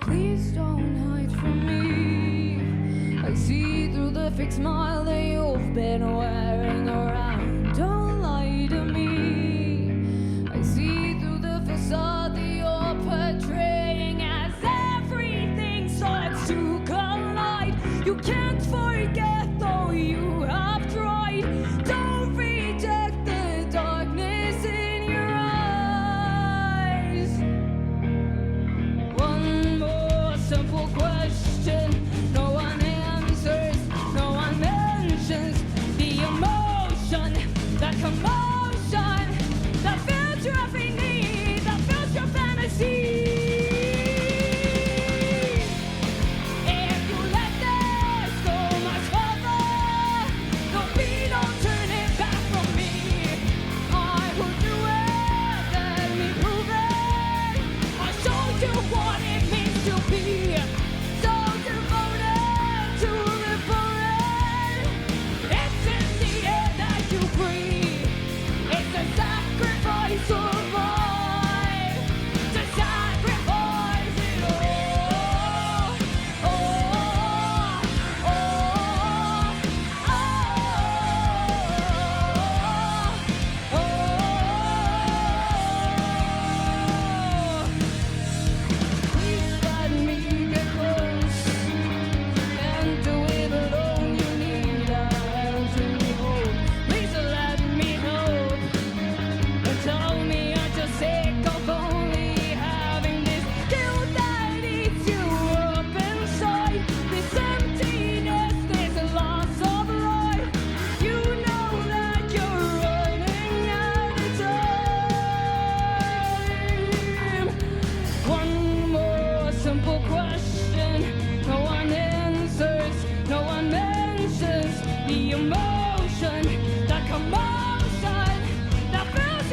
Please don't hide from me. I see through the fake smile that you've been wearing around. Don't lie to me. I see through the facade that you're portraying as everything starts to collide. You can't forget though you have tried. Don't reject the darkness in your eyes. One more simple question, no one answers, no one mentions the emotion, that commotion, that fills your every need, that fills your fantasy. If you let this go much further, there'll be no turning back from me. I will do it, let me prove it. I'll show you what it means to be so devoted to live for it. It's in the air that you breathe. It's a sacrifice of life to sacrifice it all. Oh, oh, Please let me get close and do it alone. You need a hand to hold. Please let me help and tell me I'm just sick of only having this guilt that eats you up inside. This emptiness, this loss of life. You know that you're running out of time. One more simple question, no one answers, no one mentions the emotion, that commotion, that fills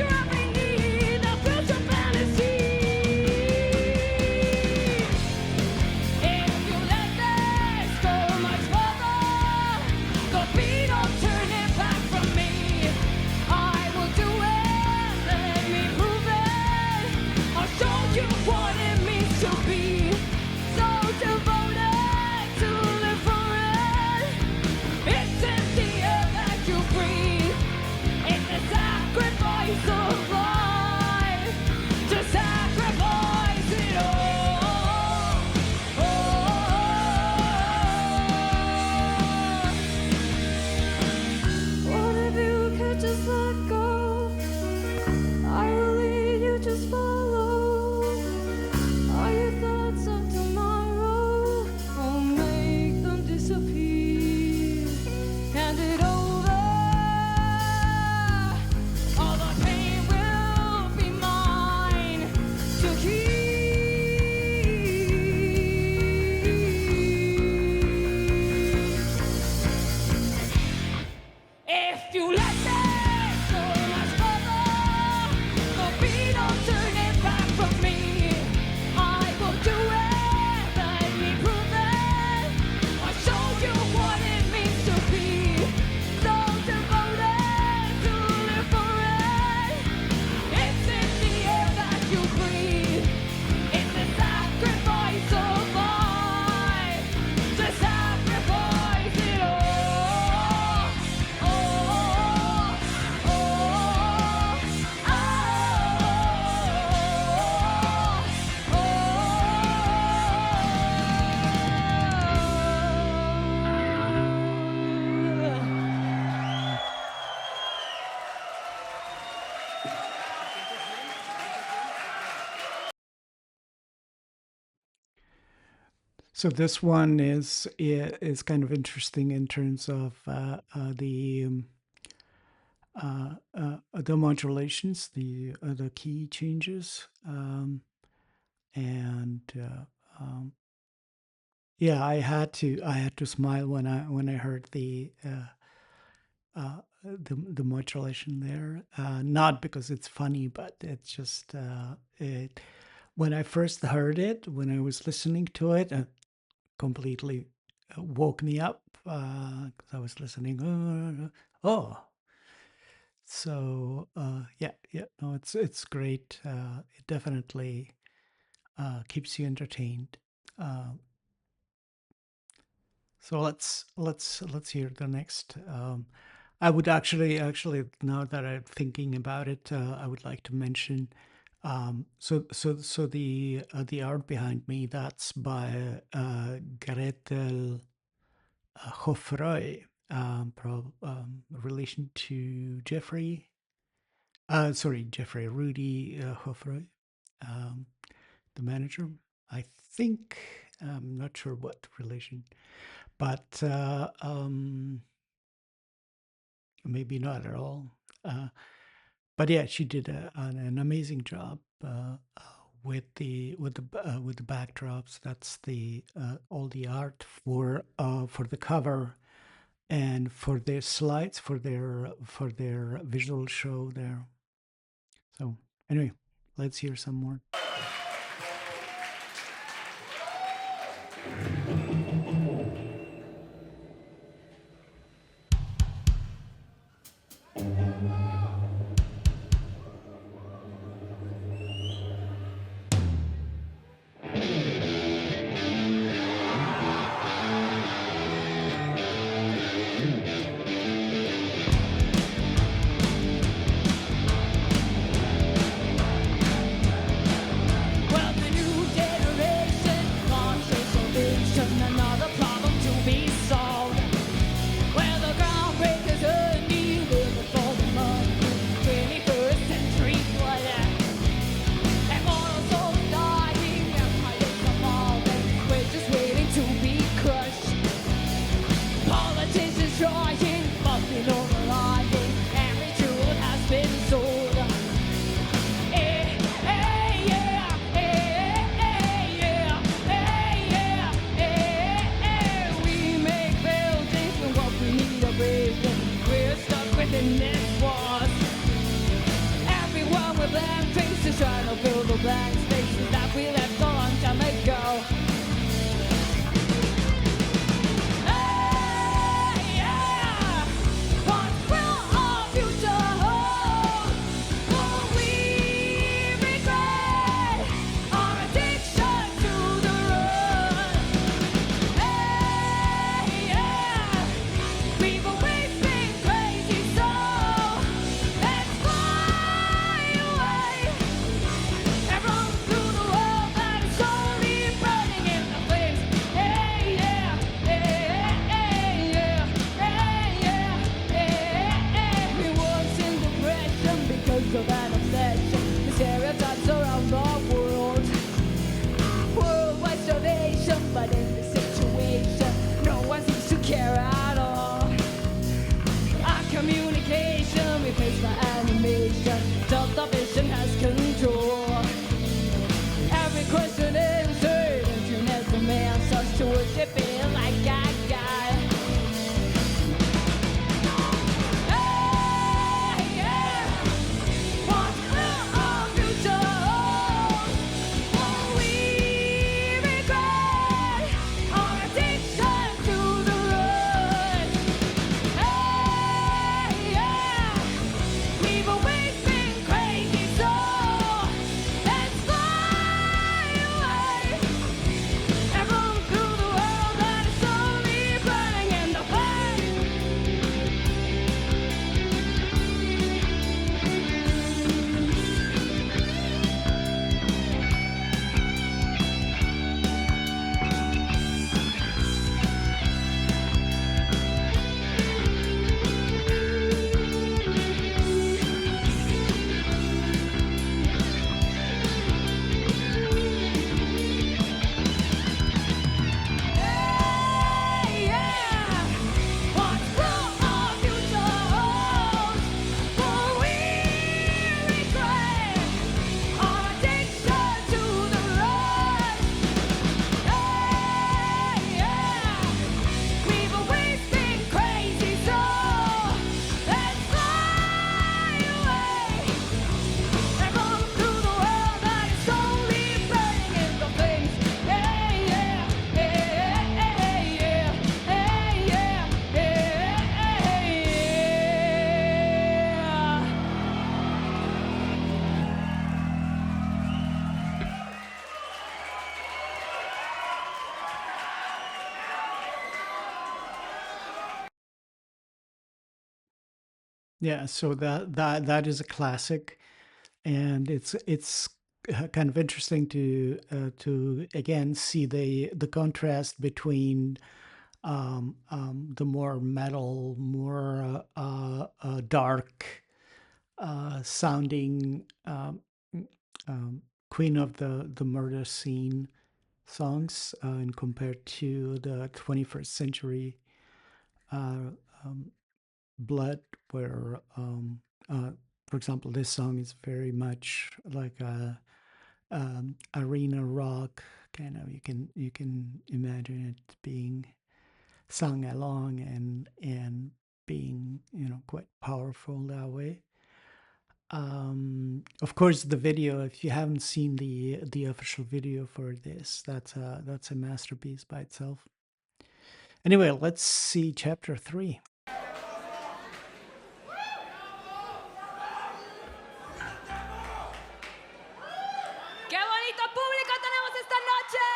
So this one is kind of interesting in terms of the modulations, the key changes, and yeah, I had to smile when I heard the modulation there. Not because it's funny, but it's just it. When I first heard it, when I was listening to it, completely woke me up because I was listening. Oh, so yeah, no, it's great. It definitely keeps you entertained. So let's hear the next. I would actually now that I'm thinking about it, I would like to mention. So the art behind me, that's by Gretel Hofroy, relation to Jeffrey. Jeffrey Rudy Hofroy, the manager. I think I'm not sure what relation, but maybe not at all. But yeah, she did an amazing job with the backdrops. That's the all the art for the cover and for their slides for their visual show there. So anyway, let's hear some more. Well, the new generation launches salvation, another problem to be solved. Well, the groundbreakers are kneeling for the money, 21st century blood. And mortal souls dying, empires evolving, we're just waiting to be crushed. Politicians trying, fucking over lying, every truth has been sold. We're stuck within this wars. Everyone with blank faces trying to fill the blank spaces that we left a long time ago. Hey, yeah. Yeah, so that is a classic, and it's kind of interesting to again see the contrast between the more metal, more dark sounding Queen of the Murder Scene songs, and compared to the 21st century Blood, where, for example, this song is very much like a arena rock kind of. You can imagine it being sung along and being quite powerful that way. Of course, the video, if you haven't seen the official video for this, that's a masterpiece by itself. Anyway, let's see chapter 3. ¡Qué bonito público tenemos esta noche!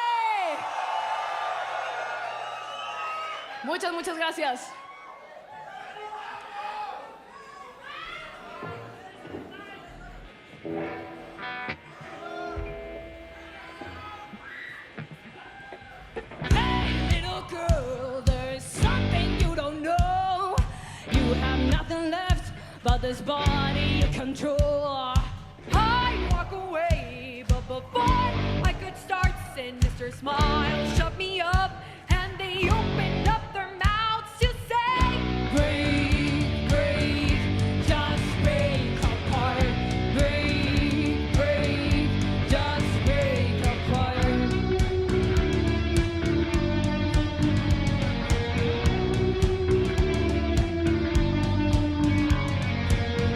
Muchas gracias. Hey, little girl, there's something you don't know. You have nothing left but this body you control. I walk away, but before I could start, sinister smiles shut me up, and they opened up their mouths to say, breathe, breathe, just break apart. Breathe, breathe, just break apart.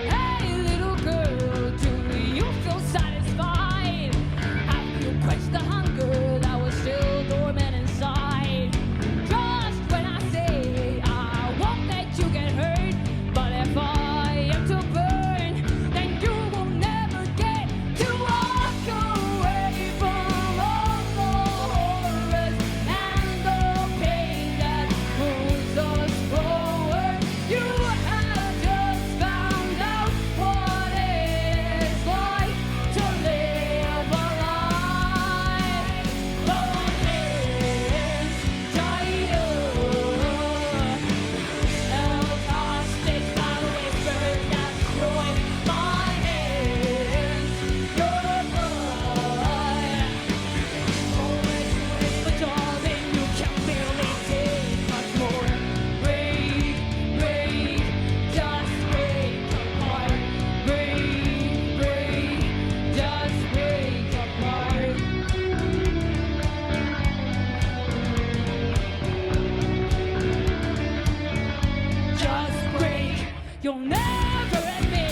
Hey, little girl, do you feel satisfied? Have you quenched the hunger that was still dormant inside? Trust when I say I won't let you get hurt, but if I am to burn, then you will never get to walk away from all the horrors and the pain that moves us forward. You have just found out what it's like to live a life. Hold hands tighter, held hostage by whispers that destroy my hands. Your blood, but darling, you can barely take much more. Breathe, breathe, just break apart. Breathe, breathe, just break apart. Just break. You'll never admit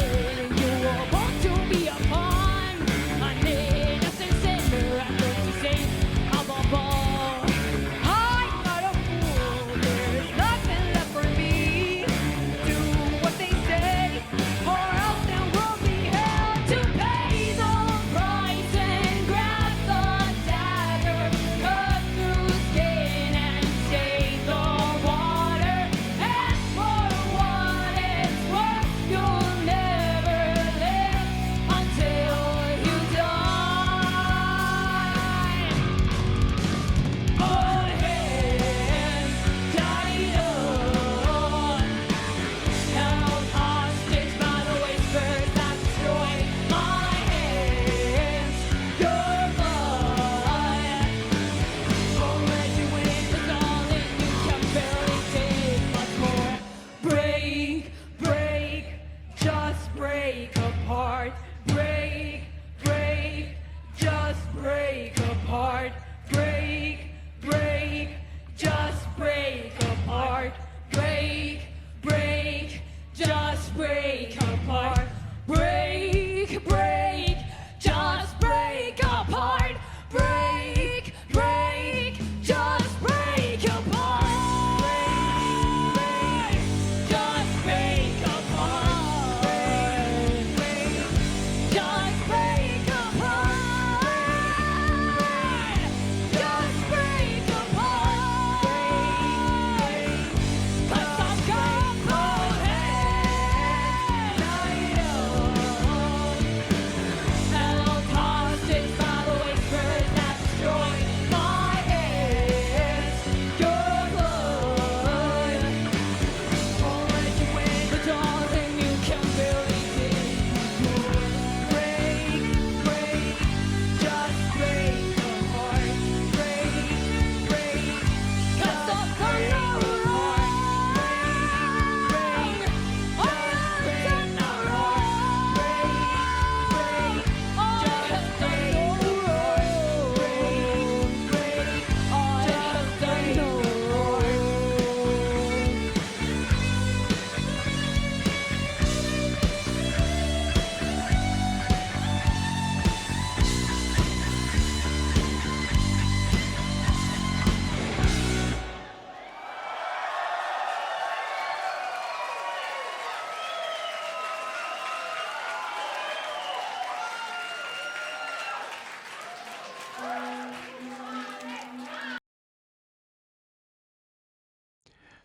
you were born to be a pawn, an innocent sinner at the sake of a ball. I'm not a fool. There's nothing left for me. Do what they say, or else there will be hell to pay the price and grab the dagger, cut through skin and shake the water. And for what it's worth,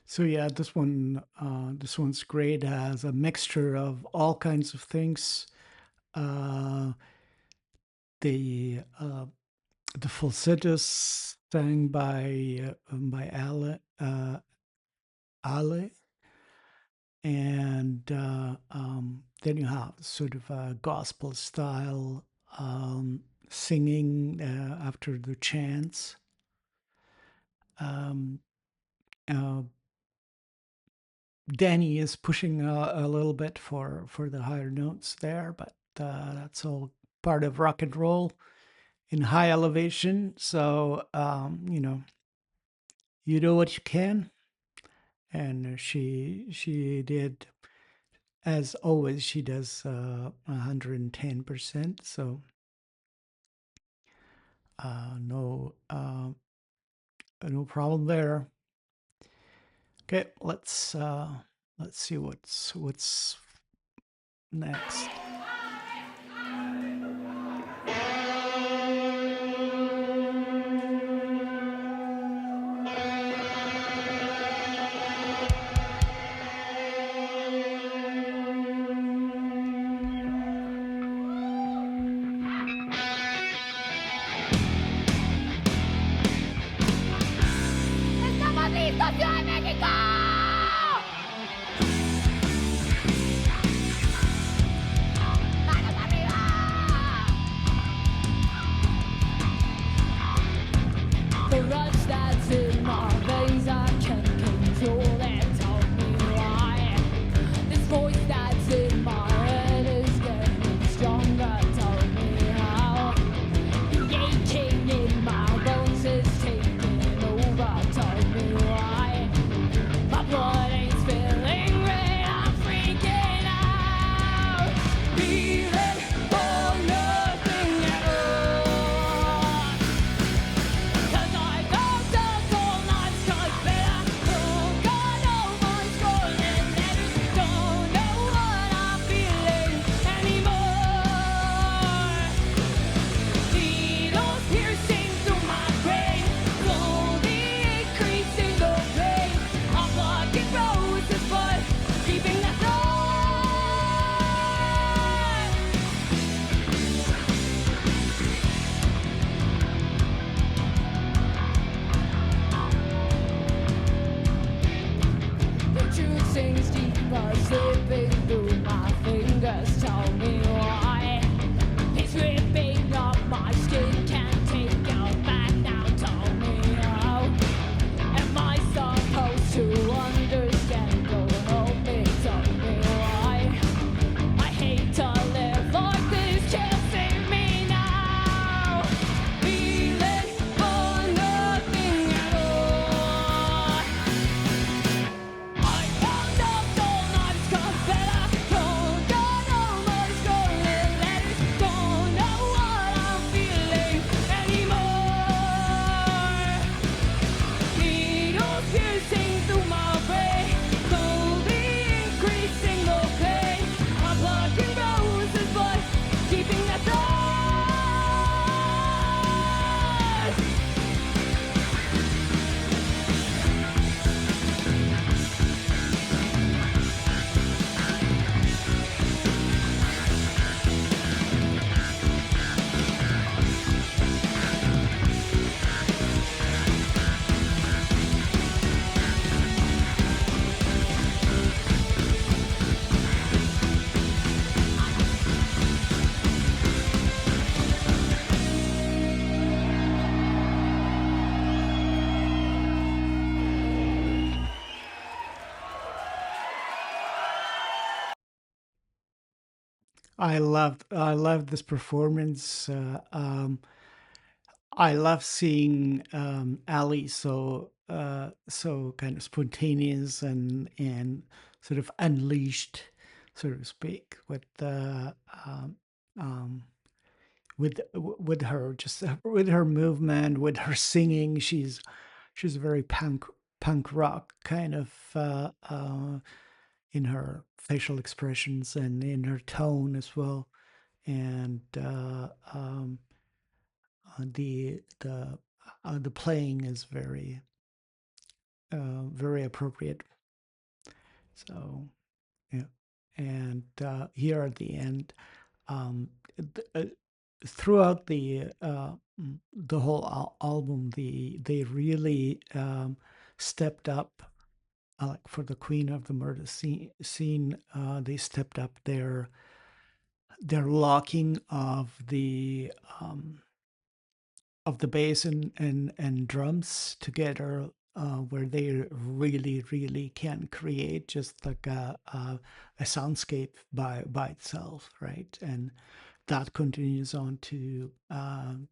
So yeah, this one's great. It has a mixture of all kinds of things. Uh, the the falsettos sang by Ale, and then you have sort of a gospel style singing after the chants. Um, uh, Danny is pushing a little bit for the higher notes there, but that's all part of rock and roll in high elevation. So you do what you can, and she did, as always. She does 110%. So no problem there. Okay, let's see what's next. ¡Estamos listos, Ciudad de México! ¡Manos arriba! The rush that's in my veins, I can't control it. Tell me why. This voice that's in my head is getting stronger. Tell me how. The aching in my bones is taking over. Tell me why. My blood ain't spilling red. I'm freaking out. Feeling for nothing at all. 'Cause I don't talk all night, 'cause better don't got no voice calling letters. Don't know what I'm feeling anymore. Needles piercing through my brain, slowly increasing the pain. I'm blocking roses, but keeping that thought. The truth sinks deeper, slipping through my fingers. Tell me why. It's ripping up my skin, can't take out back now. Tell me how. Am I supposed to understand? Don't help me, tell me why. I hate to live like this, can't save me now. Feeling for nothing at all. I found out all nights, 'cause better don't got no voice calling letters. Don't know what I'm feeling anymore. Needles piercing through my brain, slowly increasing the pain. I'm plucking roses, but keeping that thought. I loved this performance. I love seeing Ali so kind of spontaneous and sort of unleashed, so to speak, um, with her, just with her movement, with her singing. She's very punk rock kind of in her facial expressions and in her tone as well. And the playing is very very appropriate. So, yeah. And here at the end, throughout the whole album, they really stepped up. Like for the Queen of the Murder scene, they stepped up their locking of the bass and drums together, where they really can create just like a soundscape by itself, right? And that continues on to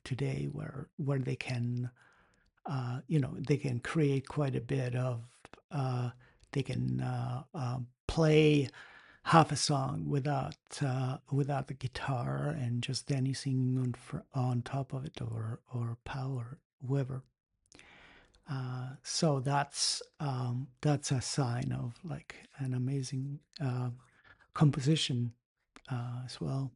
today, where they can they can create quite a bit of they can play half a song without the guitar and just Danny singing on top of it, or Pal or whoever. So that's a sign of like an amazing composition as well.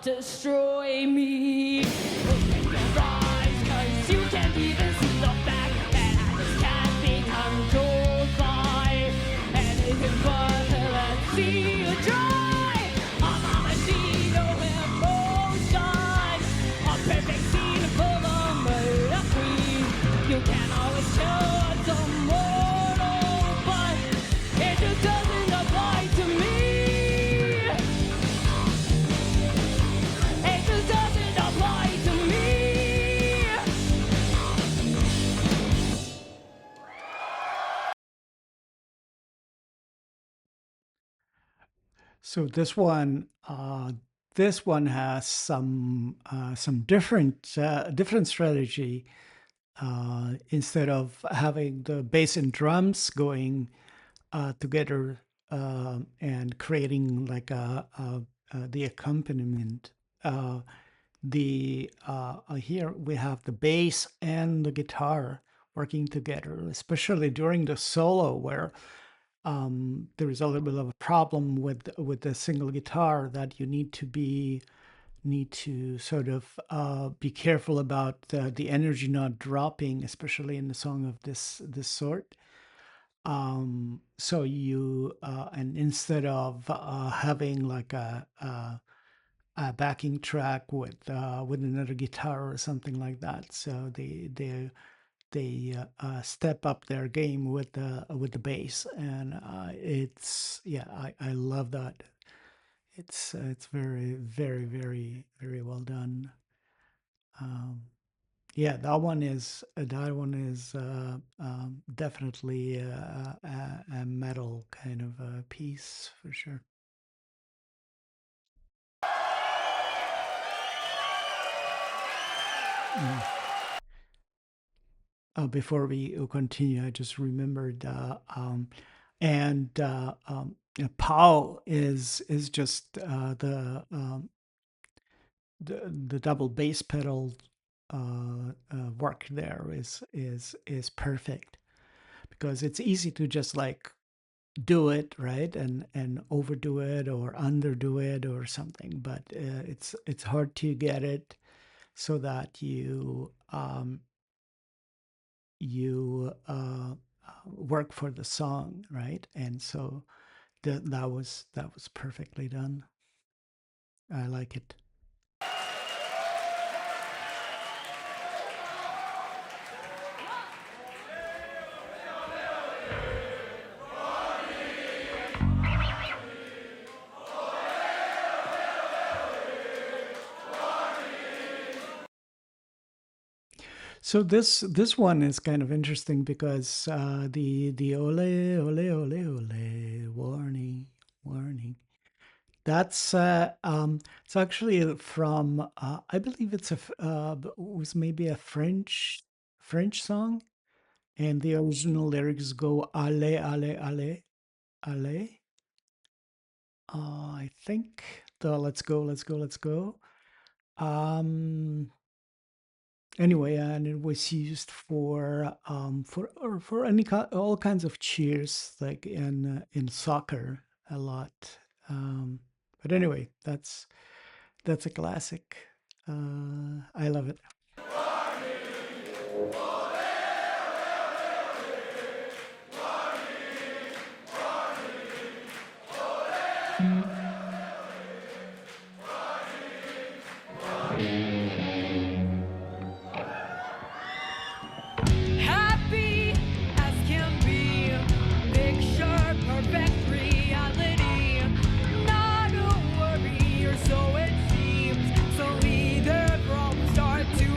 destroy me. Rise, 'cause you can't even see the fact that I just can't be controlled by anything but let's see you dry. I'm a machine of emotion, a perfect scene full of murder queen. You can't always tell what's immortal, but it just doesn't apply to me. It just doesn't apply to me. So this one has some different strategy. Instead of having the bass and drums going together and creating like the accompaniment, here we have the bass and the guitar working together, especially during the solo where there is a little bit of a problem with the single guitar, that you need to sort of be careful about the energy not dropping, especially in a song of this sort. So you and instead of having like a backing track with another guitar or something like that, so they step up their game with the bass, and I love that. It's very, very, very, very well done. Yeah, that one is definitely a metal kind of a piece for sure. Before we continue, I just remembered, P.S.Y.C.H.O.T.I.C is just the double bass pedal work there is perfect, because it's easy to just like do it right and overdo it or underdo it or something, but it's hard to get it so that you work for the song, right? And so that was perfectly done. I like it. So this one is kind of interesting because the ole ole ole ole warning. That's it's actually from I believe it was maybe a French song, and the original lyrics go ale ale ale ale. I think the let's go. Anyway, and it was used for all kinds of cheers, like in soccer a lot. But anyway, that's a classic. I love it. Happy as can be, picture perfect reality. Not a worry, or so it seems. So either from start to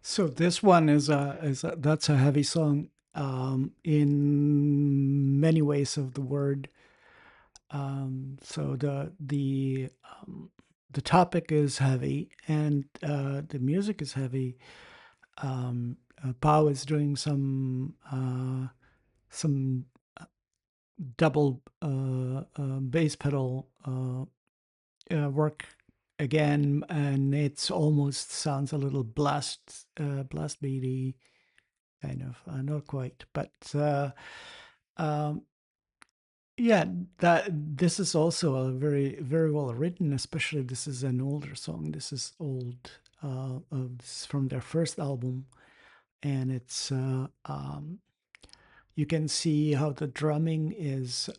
So this one that's a heavy song in many ways of the word. So the topic is heavy and the music is heavy. Pao is doing some double bass pedal work again, and it's almost sounds a little blast beady kind of, not quite, but yeah, that this is also a very well written. Especially this is an older song. This is old. This is from their first album, and it's you can see how the drumming is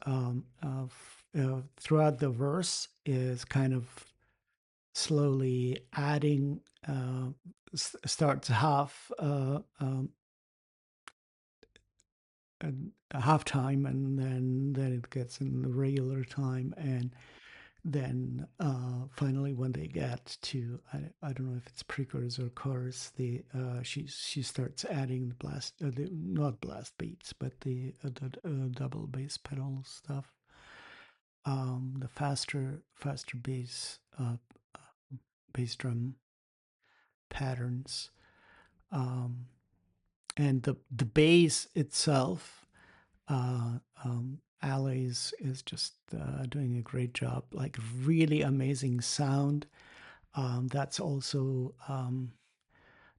throughout the verse is kind of slowly adding. Starts half a half time, and then it gets in the regular time, and then finally when they get to I don't know if it's pre-chorus or chorus, the she starts adding the blast not blast beats, but the double bass pedal stuff, the faster bass drum patterns, and the bass itself. Alice is just doing a great job, like really amazing sound. That's also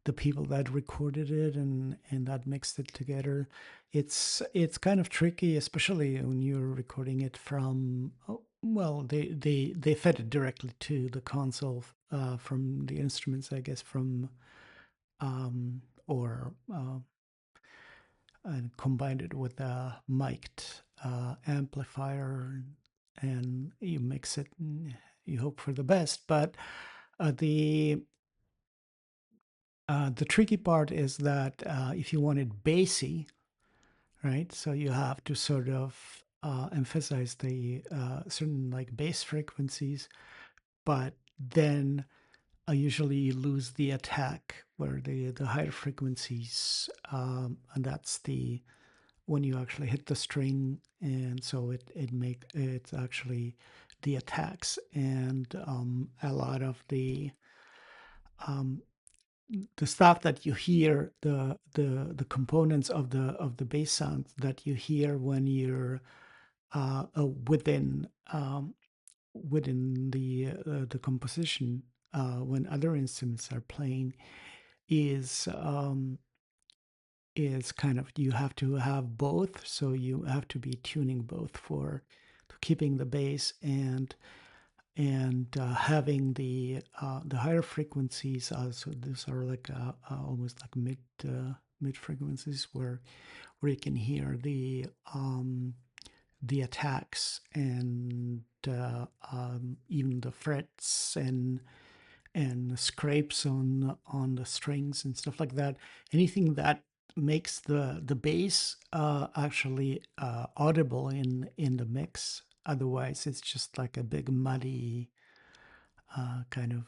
the people that recorded it and that mixed it together. It's kind of tricky, especially when you're recording it from. Oh, well, they fed it directly to the console from the instruments, I guess, from or and combined it with a mic'd amplifier, and you mix it and you hope for the best. But the tricky part is that if you want it bassy, right? So you have to sort of emphasize the certain like bass frequencies, but then usually you lose the attack where the higher frequencies, and that's the when you actually hit the string, and so it's actually the attacks, and a lot of the stuff that you hear, the components of the bass sound that you hear when you're within the composition, when other instruments are playing, is kind of, you have to have both. So you have to be tuning both for keeping the bass and having the higher frequencies. So these are like almost like mid frequencies where you can hear the attacks and even the frets and scrapes on the strings and stuff like that. Anything that makes the bass actually audible in the mix. Otherwise, it's just like a big muddy kind of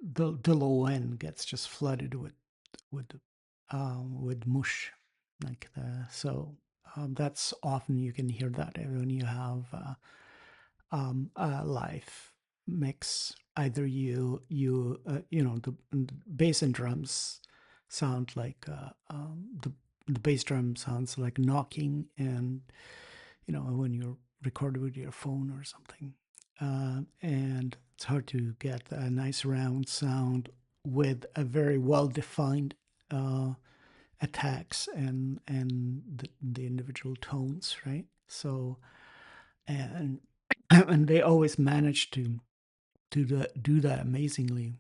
the low end gets just flooded with mush, like so. That's often you can hear that when you have a live mix. Either you know the bass and drums sound like the bass drum sounds like knocking, and when you're recorded with your phone or something, and it's hard to get a nice round sound with a very well defined attacks and the individual tones, right? So and and they always manage to do that amazingly.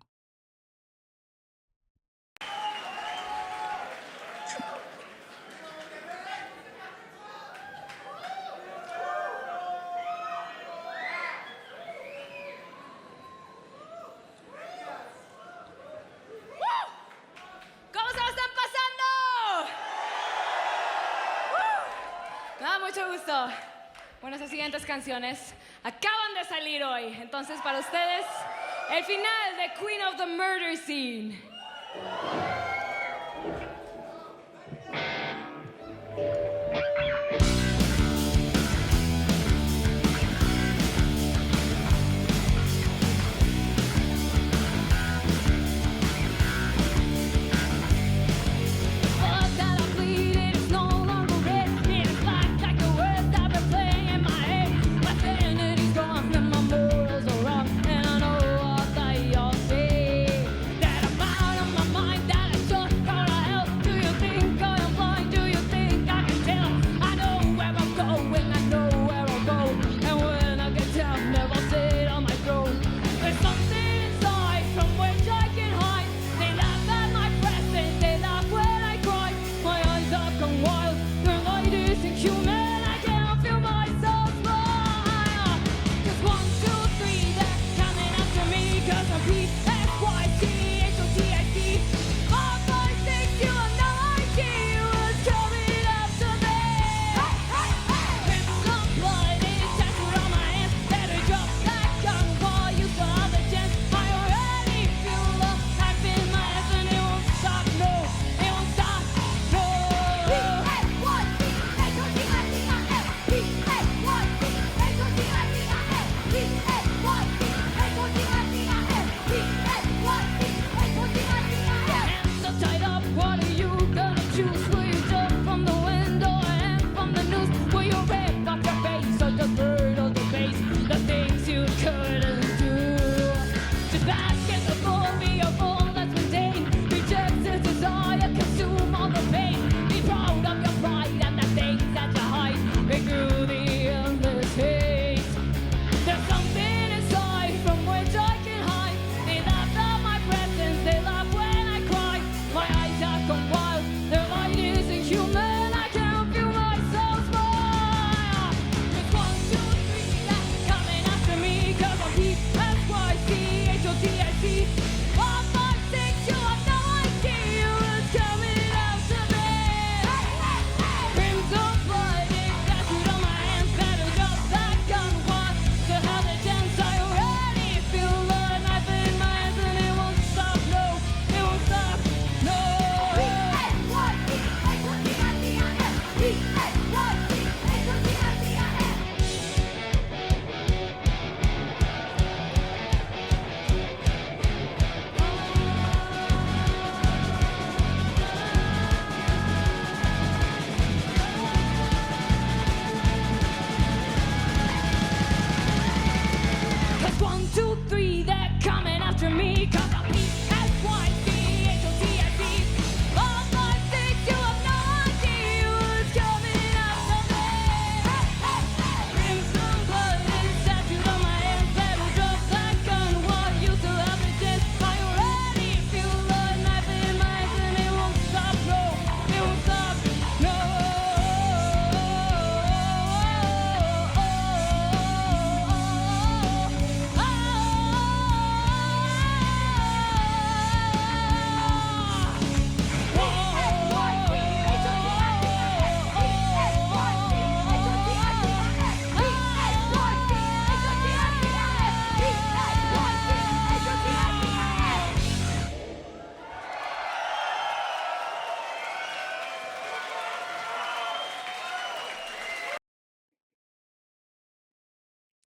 ¿Cómo se lo están pasando? Me da mucho gusto. Bueno, esas siguientes canciones acaban de salir hoy. Entonces, para ustedes, El final de Queen of the Murder Scene.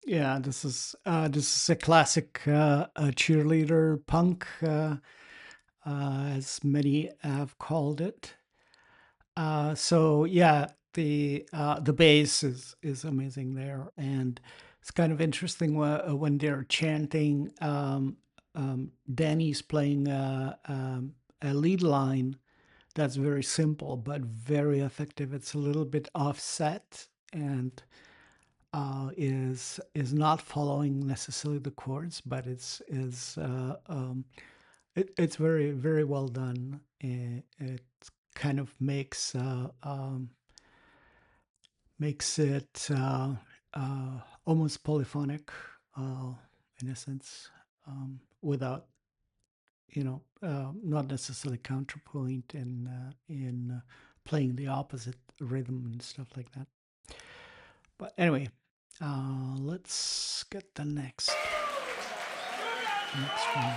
Yeah, this is a classic cheerleader punk, as many have called it. So yeah, the bass is amazing there, and it's kind of interesting when they're chanting. Danny's playing a lead line that's very simple but very effective. It's a little bit offset and is not following necessarily the chords, but it's very very well done. It kind of makes it almost polyphonic in a sense, without not necessarily counterpoint in playing the opposite rhythm and stuff like that. But anyway, let's get the next. Next one.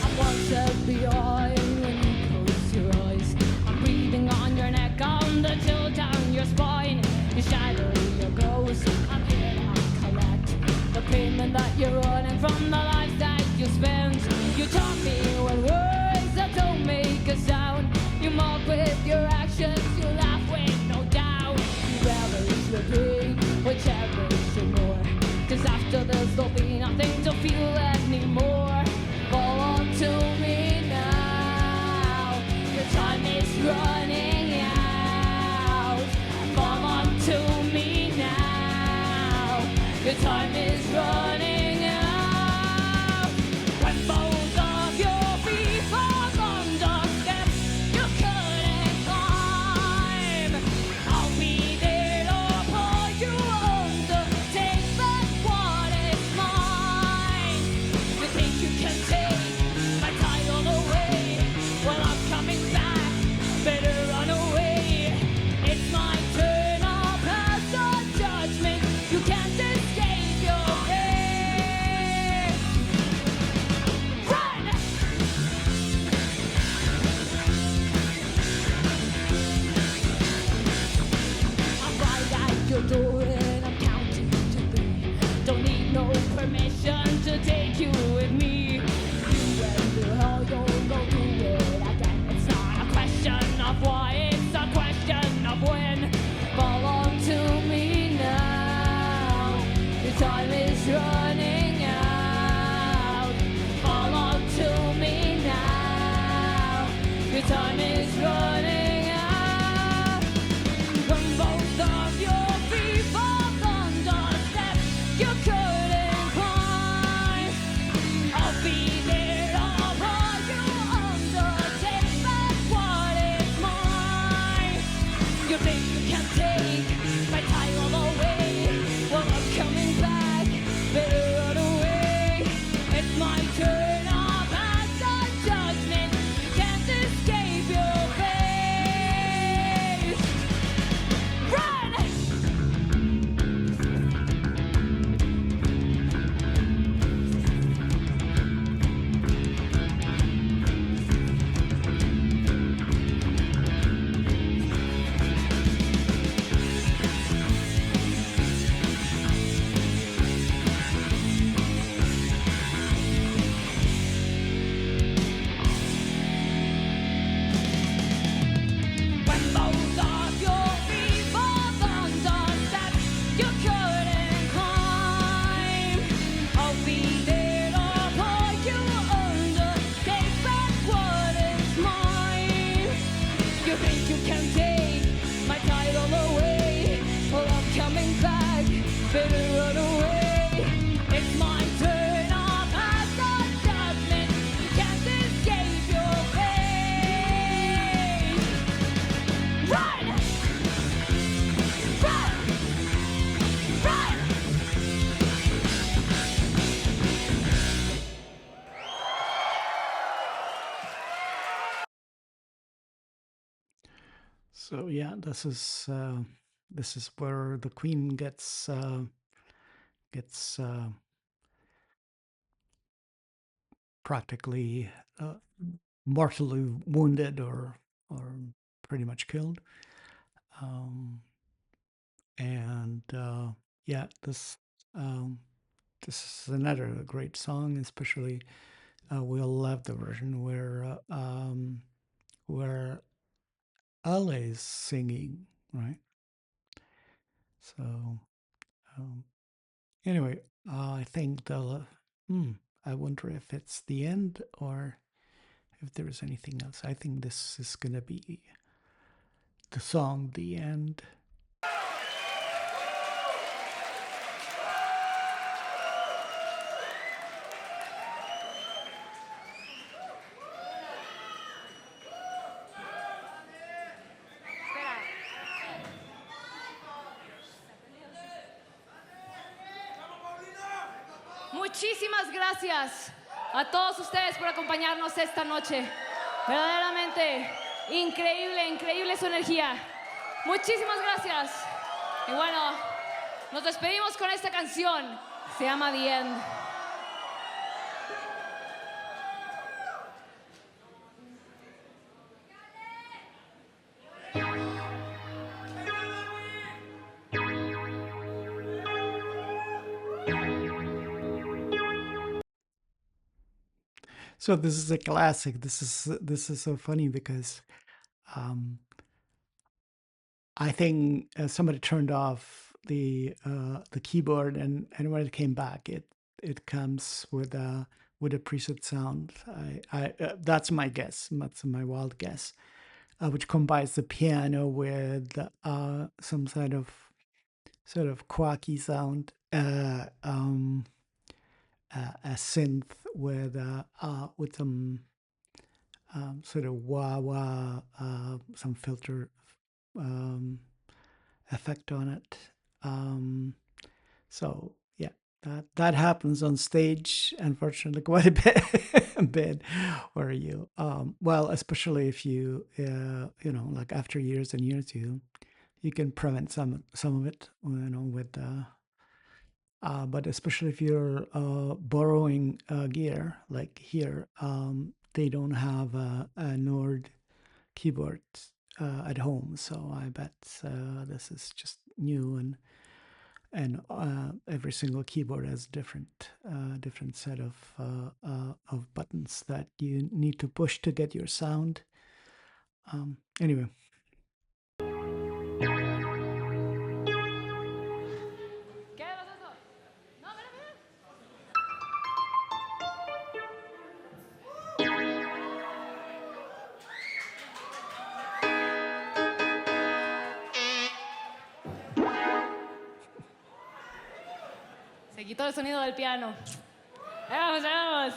I'm once FBI when you close your eyes. I'm breathing on your neck, on the chill down your spine. You shadow your ghost. I'm here to collect the payment that you're running from the life that you spent. You taught me with words that don't make a sound. You mock with your actions, you laugh with no doubt. You relish your pain, but cherish it more. 'Cause after this there'll be nothing to feel anymore. Fall on to me now. Your time is running out. Fall on to me now. Your time is running out. When both of your feet fall on the steps you couldn't climb, I'll be there to pull you under. Take back what is mine. You think you can take my title away? Well, I'm coming back. Better run away. It's my turn. I'll pass the judgment. You can't escape your fate. Run! I'm right at your door and I'm counting to three. Don't need no permission to take you with me. You and the hell you'll go do it again. It's not a question of why, it's a question of when. Fall on to me now. Your time is running out. Fall on to me now. Your time is running out. When both of your feet fall on the steps you couldn't climb, I'll be there to pull you under. Take back what is mine. You think you can take my title away? Well, I'm coming back. Better run away. It's my turn. I'll pass the judgment. You can't escape your fate. Run! When both of your feet fall on the steps you couldn't climb, I'll be there to pull you under. Take back what is mine. You think you can take my title away? Well, I'm coming back. Better run away. It's my turn. I'll pass the judgment. You can't escape your fate. Run! Run! Run! So yeah, this is where the Queen gets practically mortally wounded or pretty much killed. And yeah, this is another great song, especially we love the version where Ale is singing, right? So anyway, I think I wonder if it's the end or if there is anything else. I think this is going to be the song, The End. Muchísimas gracias a todos ustedes por acompañarnos esta noche. Verdaderamente increíble, increíble su energía. Muchísimas gracias. Y bueno, nos despedimos con esta canción. Se llama The End. So this is a classic. This is so funny because I think somebody turned off the keyboard, and when it came back, it comes with a preset sound. That's my guess. That's my wild guess, which combines the piano with some sort of quacky sound. A synth with some sort of wah-wah, some filter effect on it. So yeah, that happens on stage, unfortunately, quite a bit. Where you, well, especially if you, like after years and years, you can prevent some of it, with. But especially if you're borrowing gear, like here, they don't have a Nord keyboard at home, so I bet this is just new, and every single keyboard has different set of buttons that you need to push to get your sound. Anyway. Se quitó el sonido del piano. ¡Vamos, vamos!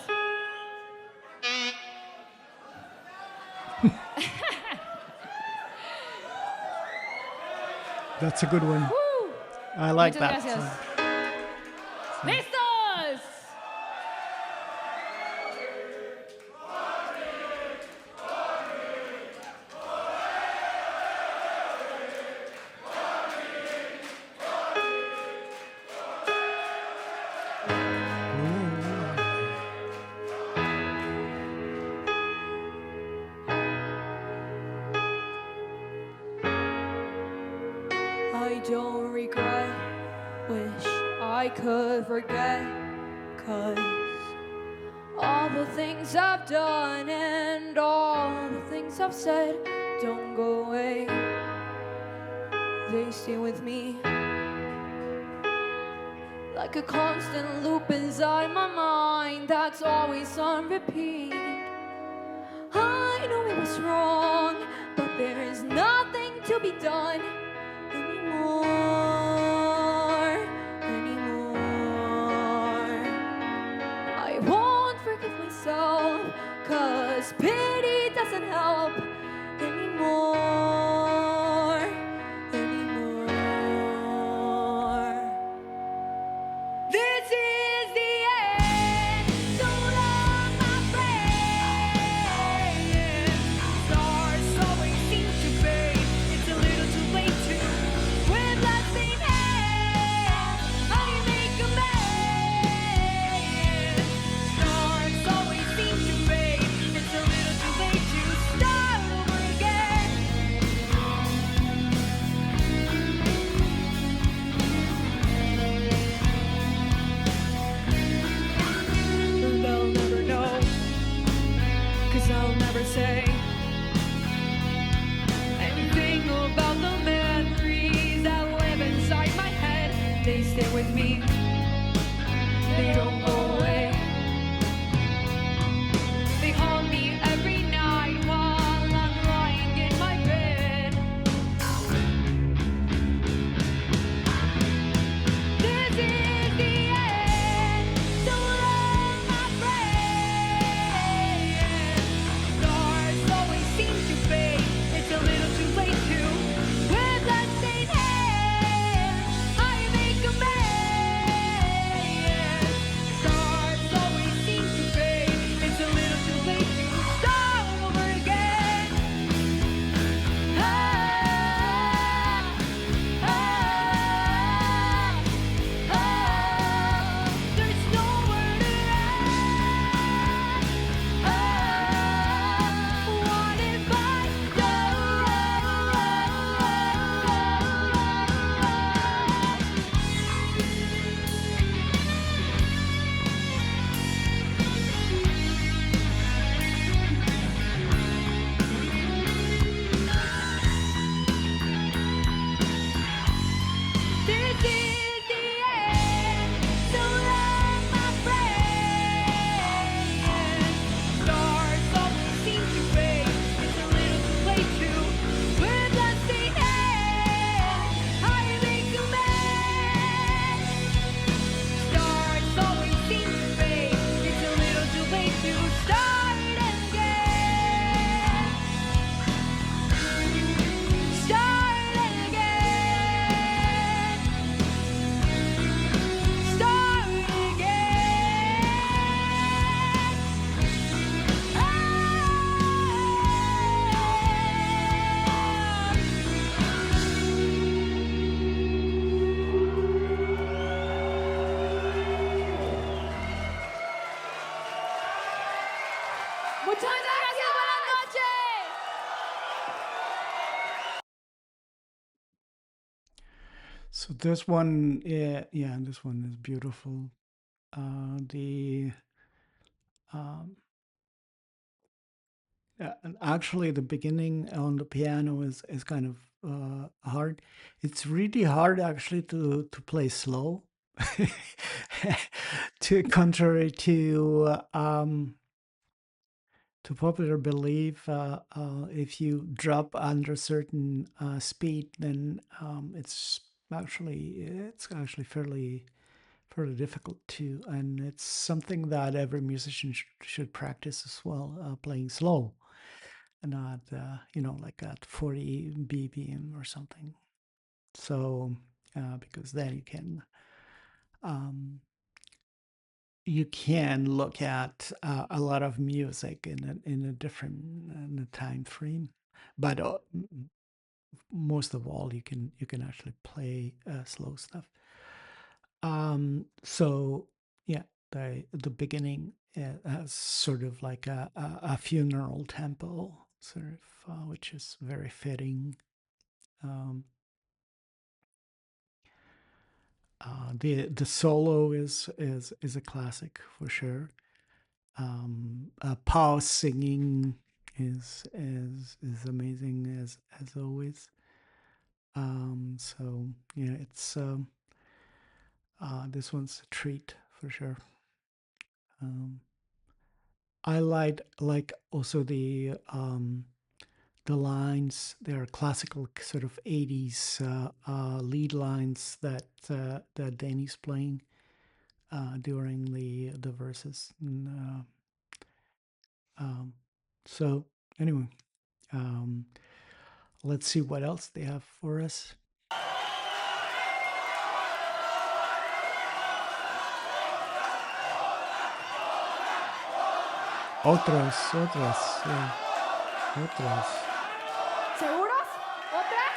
That's a good one. Woo! I like Muchas that. gracias. So. ¡Listos! I don't regret, wish I could forget, 'cause all the things I've done and all the things I've said don't go away, they stay with me like a constant loop inside my mind that's always on repeat. I know it was wrong, but there is nothing to be done anymore. I won't forgive myself, 'cause pity doesn't help anymore. This is the end, so long my friend. Stars always seem to fade, it's a little too late to, with blessing hand, how do you make amends? Stars always seem to fade, it's a little too So this one, yeah, this one is beautiful. And actually, the beginning on the piano is kind of hard. It's really hard actually to play slow, to contrary to popular belief. If you drop under certain speed, then it's actually fairly difficult to, and it's something that every musician should practice as well, playing slow, and not like at 40 BPM or something. So because then you can look at a lot of music in a different time frame, but most of all, you can actually play slow stuff. So yeah, the beginning has sort of like a funeral tempo, sort of, which is very fitting. The solo is a classic for sure. Paul's singing is amazing as always. So yeah, it's this one's a treat for sure. I like also the lines. They are classical sort of 80s lead lines that Danny's playing during the verses. And, so anyway, let's see what else they have for us. Otras, yeah. Otras. ¿Seguros? ¿Otra?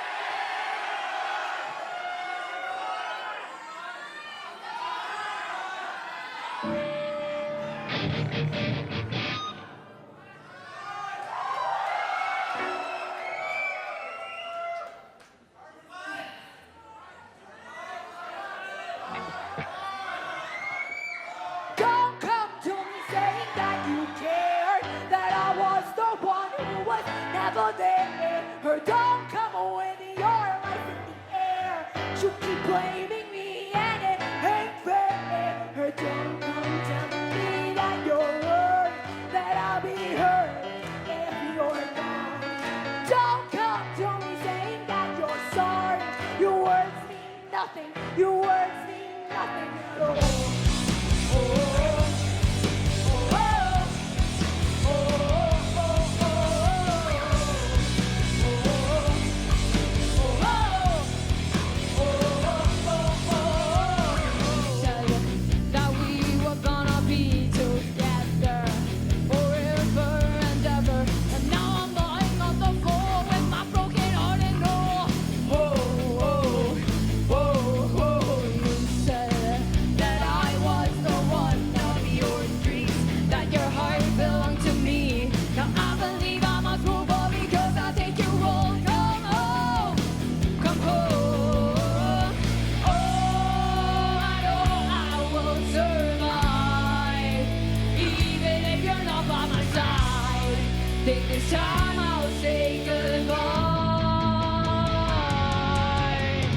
Don't come to me saying that you cared, that I was the one who was never there. Or don't come with your life in the air. You keep blaming me and it ain't fair. Or don't come telling me that you're worried, that I'll be hurt if you're gone. Don't come to me saying that you're sorry. Your words mean nothing. Your words mean nothing at all. That we were gonna be together forever and ever, and now I'm lying on the floor with my broken heart and all. You said that I was the one of your dreams, that your heart belonged to me. Now I believe I must move on because I think you won't come home. Come home. Oh, I know I will survive, even if you're not by my side. Think this time I'll say goodbye.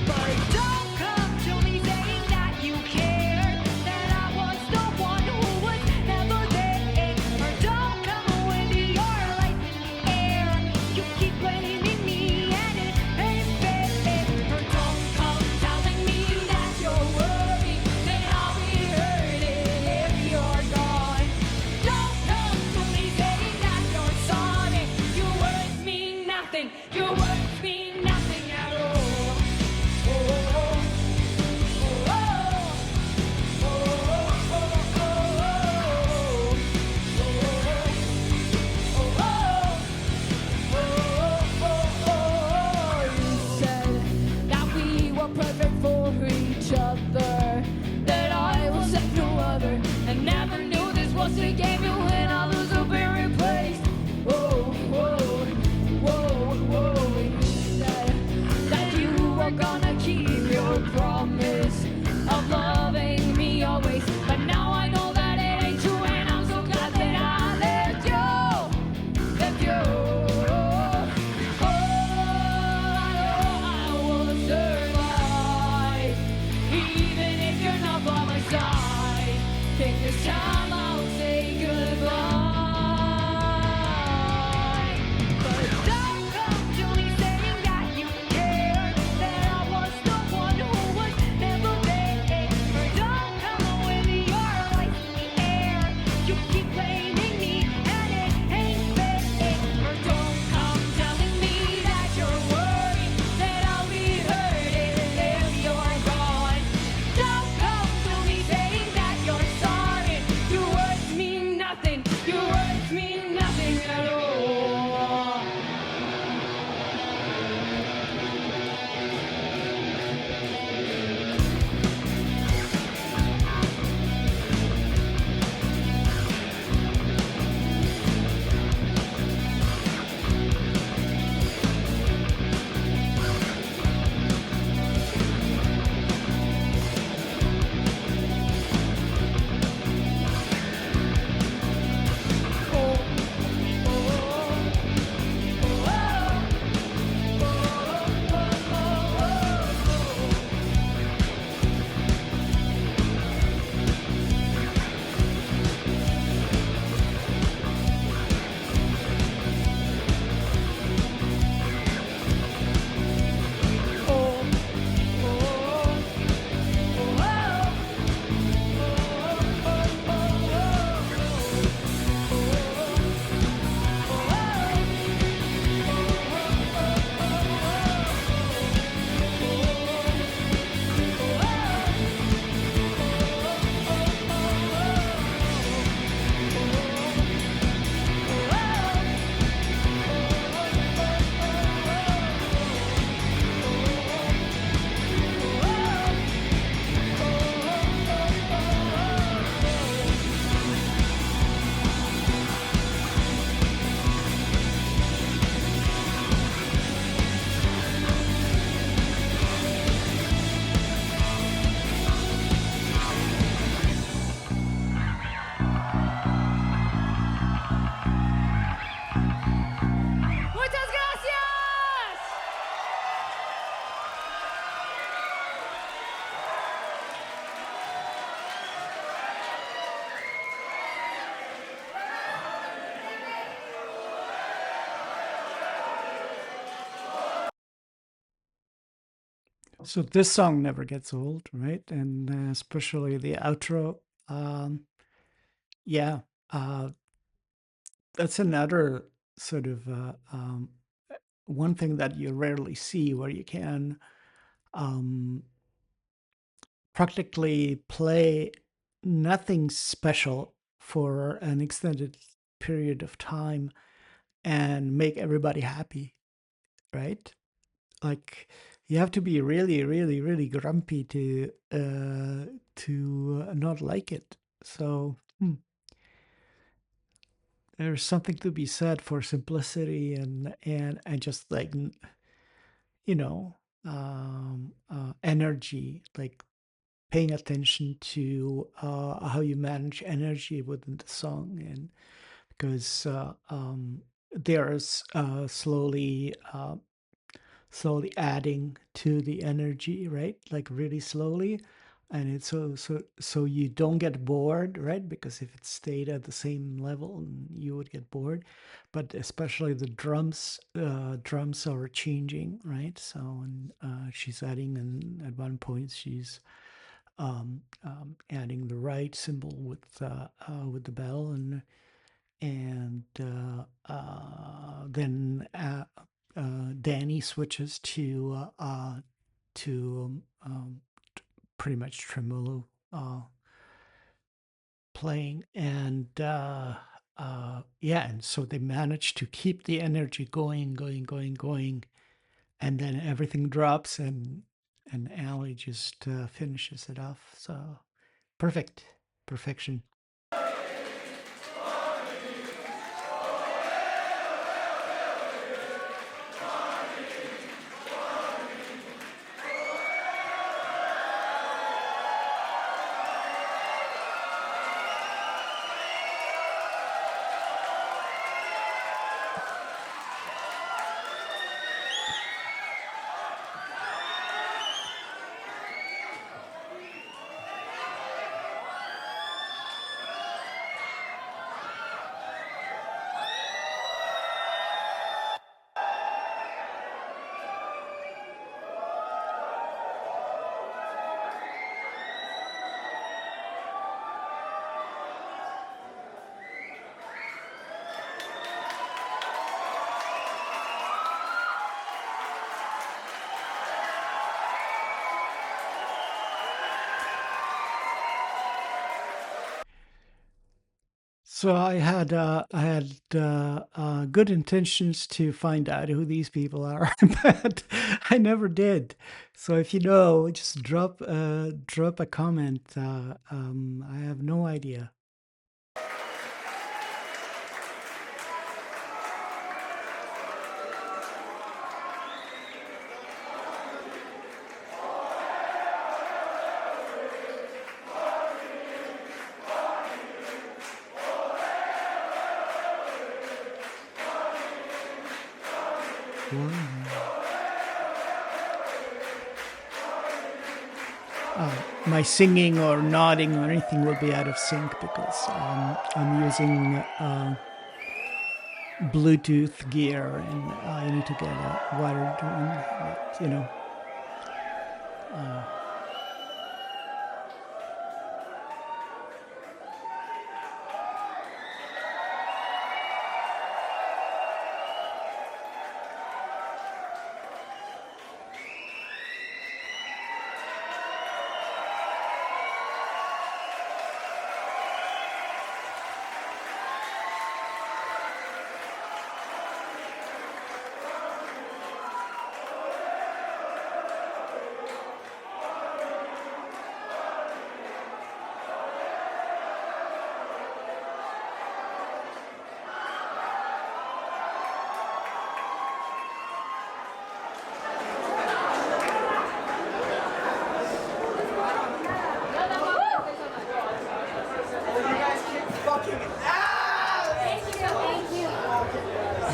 But don't come to me saying that you cared, that I was the one who was never there. Or don't come with your life in the air. You keep blaming me and it ain't fair. Or don't come telling me that you're worried, that I'll be hurting if you're gone. Don't come to me saying that you're sorry. Your words mean nothing. Your words mean nothing at all. You said that we were perfect for each other, that I was like no other, and never knew this was a game you when others will be replaced. Whoa, whoa, whoa, whoa. So this song never gets old, right? And especially the outro. Um, yeah, uh, that's another sort of one thing that you rarely see, where you can um, practically play nothing special for an extended period of time and make everybody happy, right? Like you have to be really, really, really grumpy to not like it. So there's something to be said for simplicity and just like you know energy, like paying attention to how you manage energy within the song, and because there's slowly adding to the energy, right? Like really slowly. And it's so you don't get bored, right? Because if it stayed at the same level, you would get bored. But especially the drums are changing, right? So and she's adding, and at one point she's adding the right symbol with the bell, and then Danny switches to pretty much tremolo playing, and yeah, and so they manage to keep the energy going, and then everything drops, and Ali just finishes it off. So perfection. So I had good intentions to find out who these people are, but I never did. So if you know, just drop a comment. I have no idea. My singing or nodding or anything will be out of sync because I'm using Bluetooth gear, and I need to get a wired one, you know.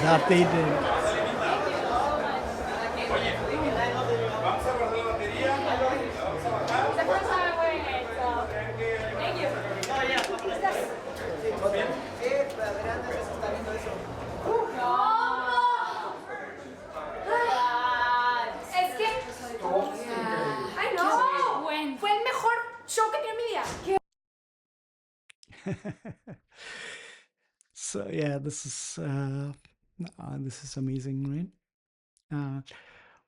That they did. So yeah, this is amazing, right?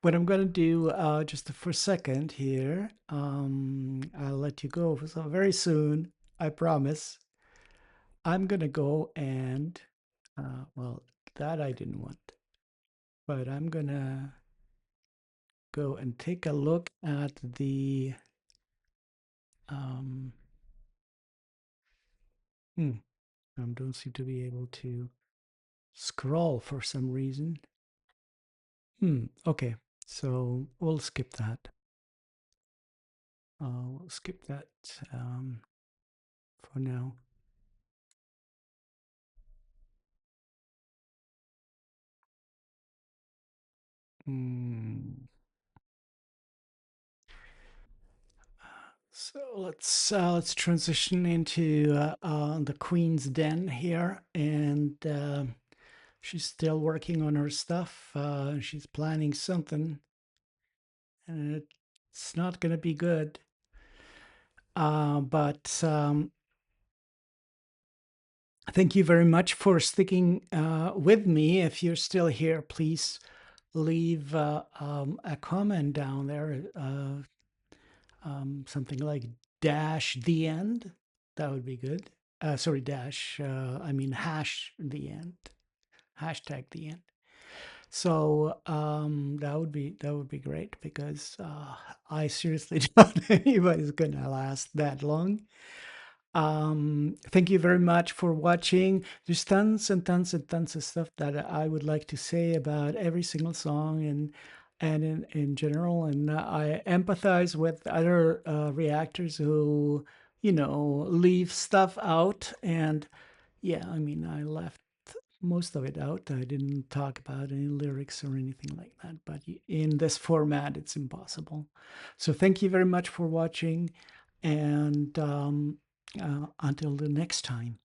What I'm gonna do just for a second here, I'll let you go. So very soon, I promise, I'm gonna go and well, that I didn't want, but I'm gonna go and take a look at the I don't seem to be able to scroll for some reason. Okay, so we'll skip that. We'll skip that for now. So let's transition into the Queen's Den here, and she's still working on her stuff. She's planning something, and it's not going to be good. But thank you very much for sticking with me. If you're still here, please leave a comment down there. Something like --the end. That would be good. Sorry, I mean hash the end. Hashtag the end. So that would be great, because I seriously doubt anybody's gonna last that long. Thank you very much for watching. There's tons and tons and tons of stuff that I would like to say about every single song and in general. And I empathize with other reactors who, leave stuff out. And yeah, I mean, I left most of it out. I didn't talk about any lyrics or anything like that. But in this format, it's impossible. So thank you very much for watching. And until the next time.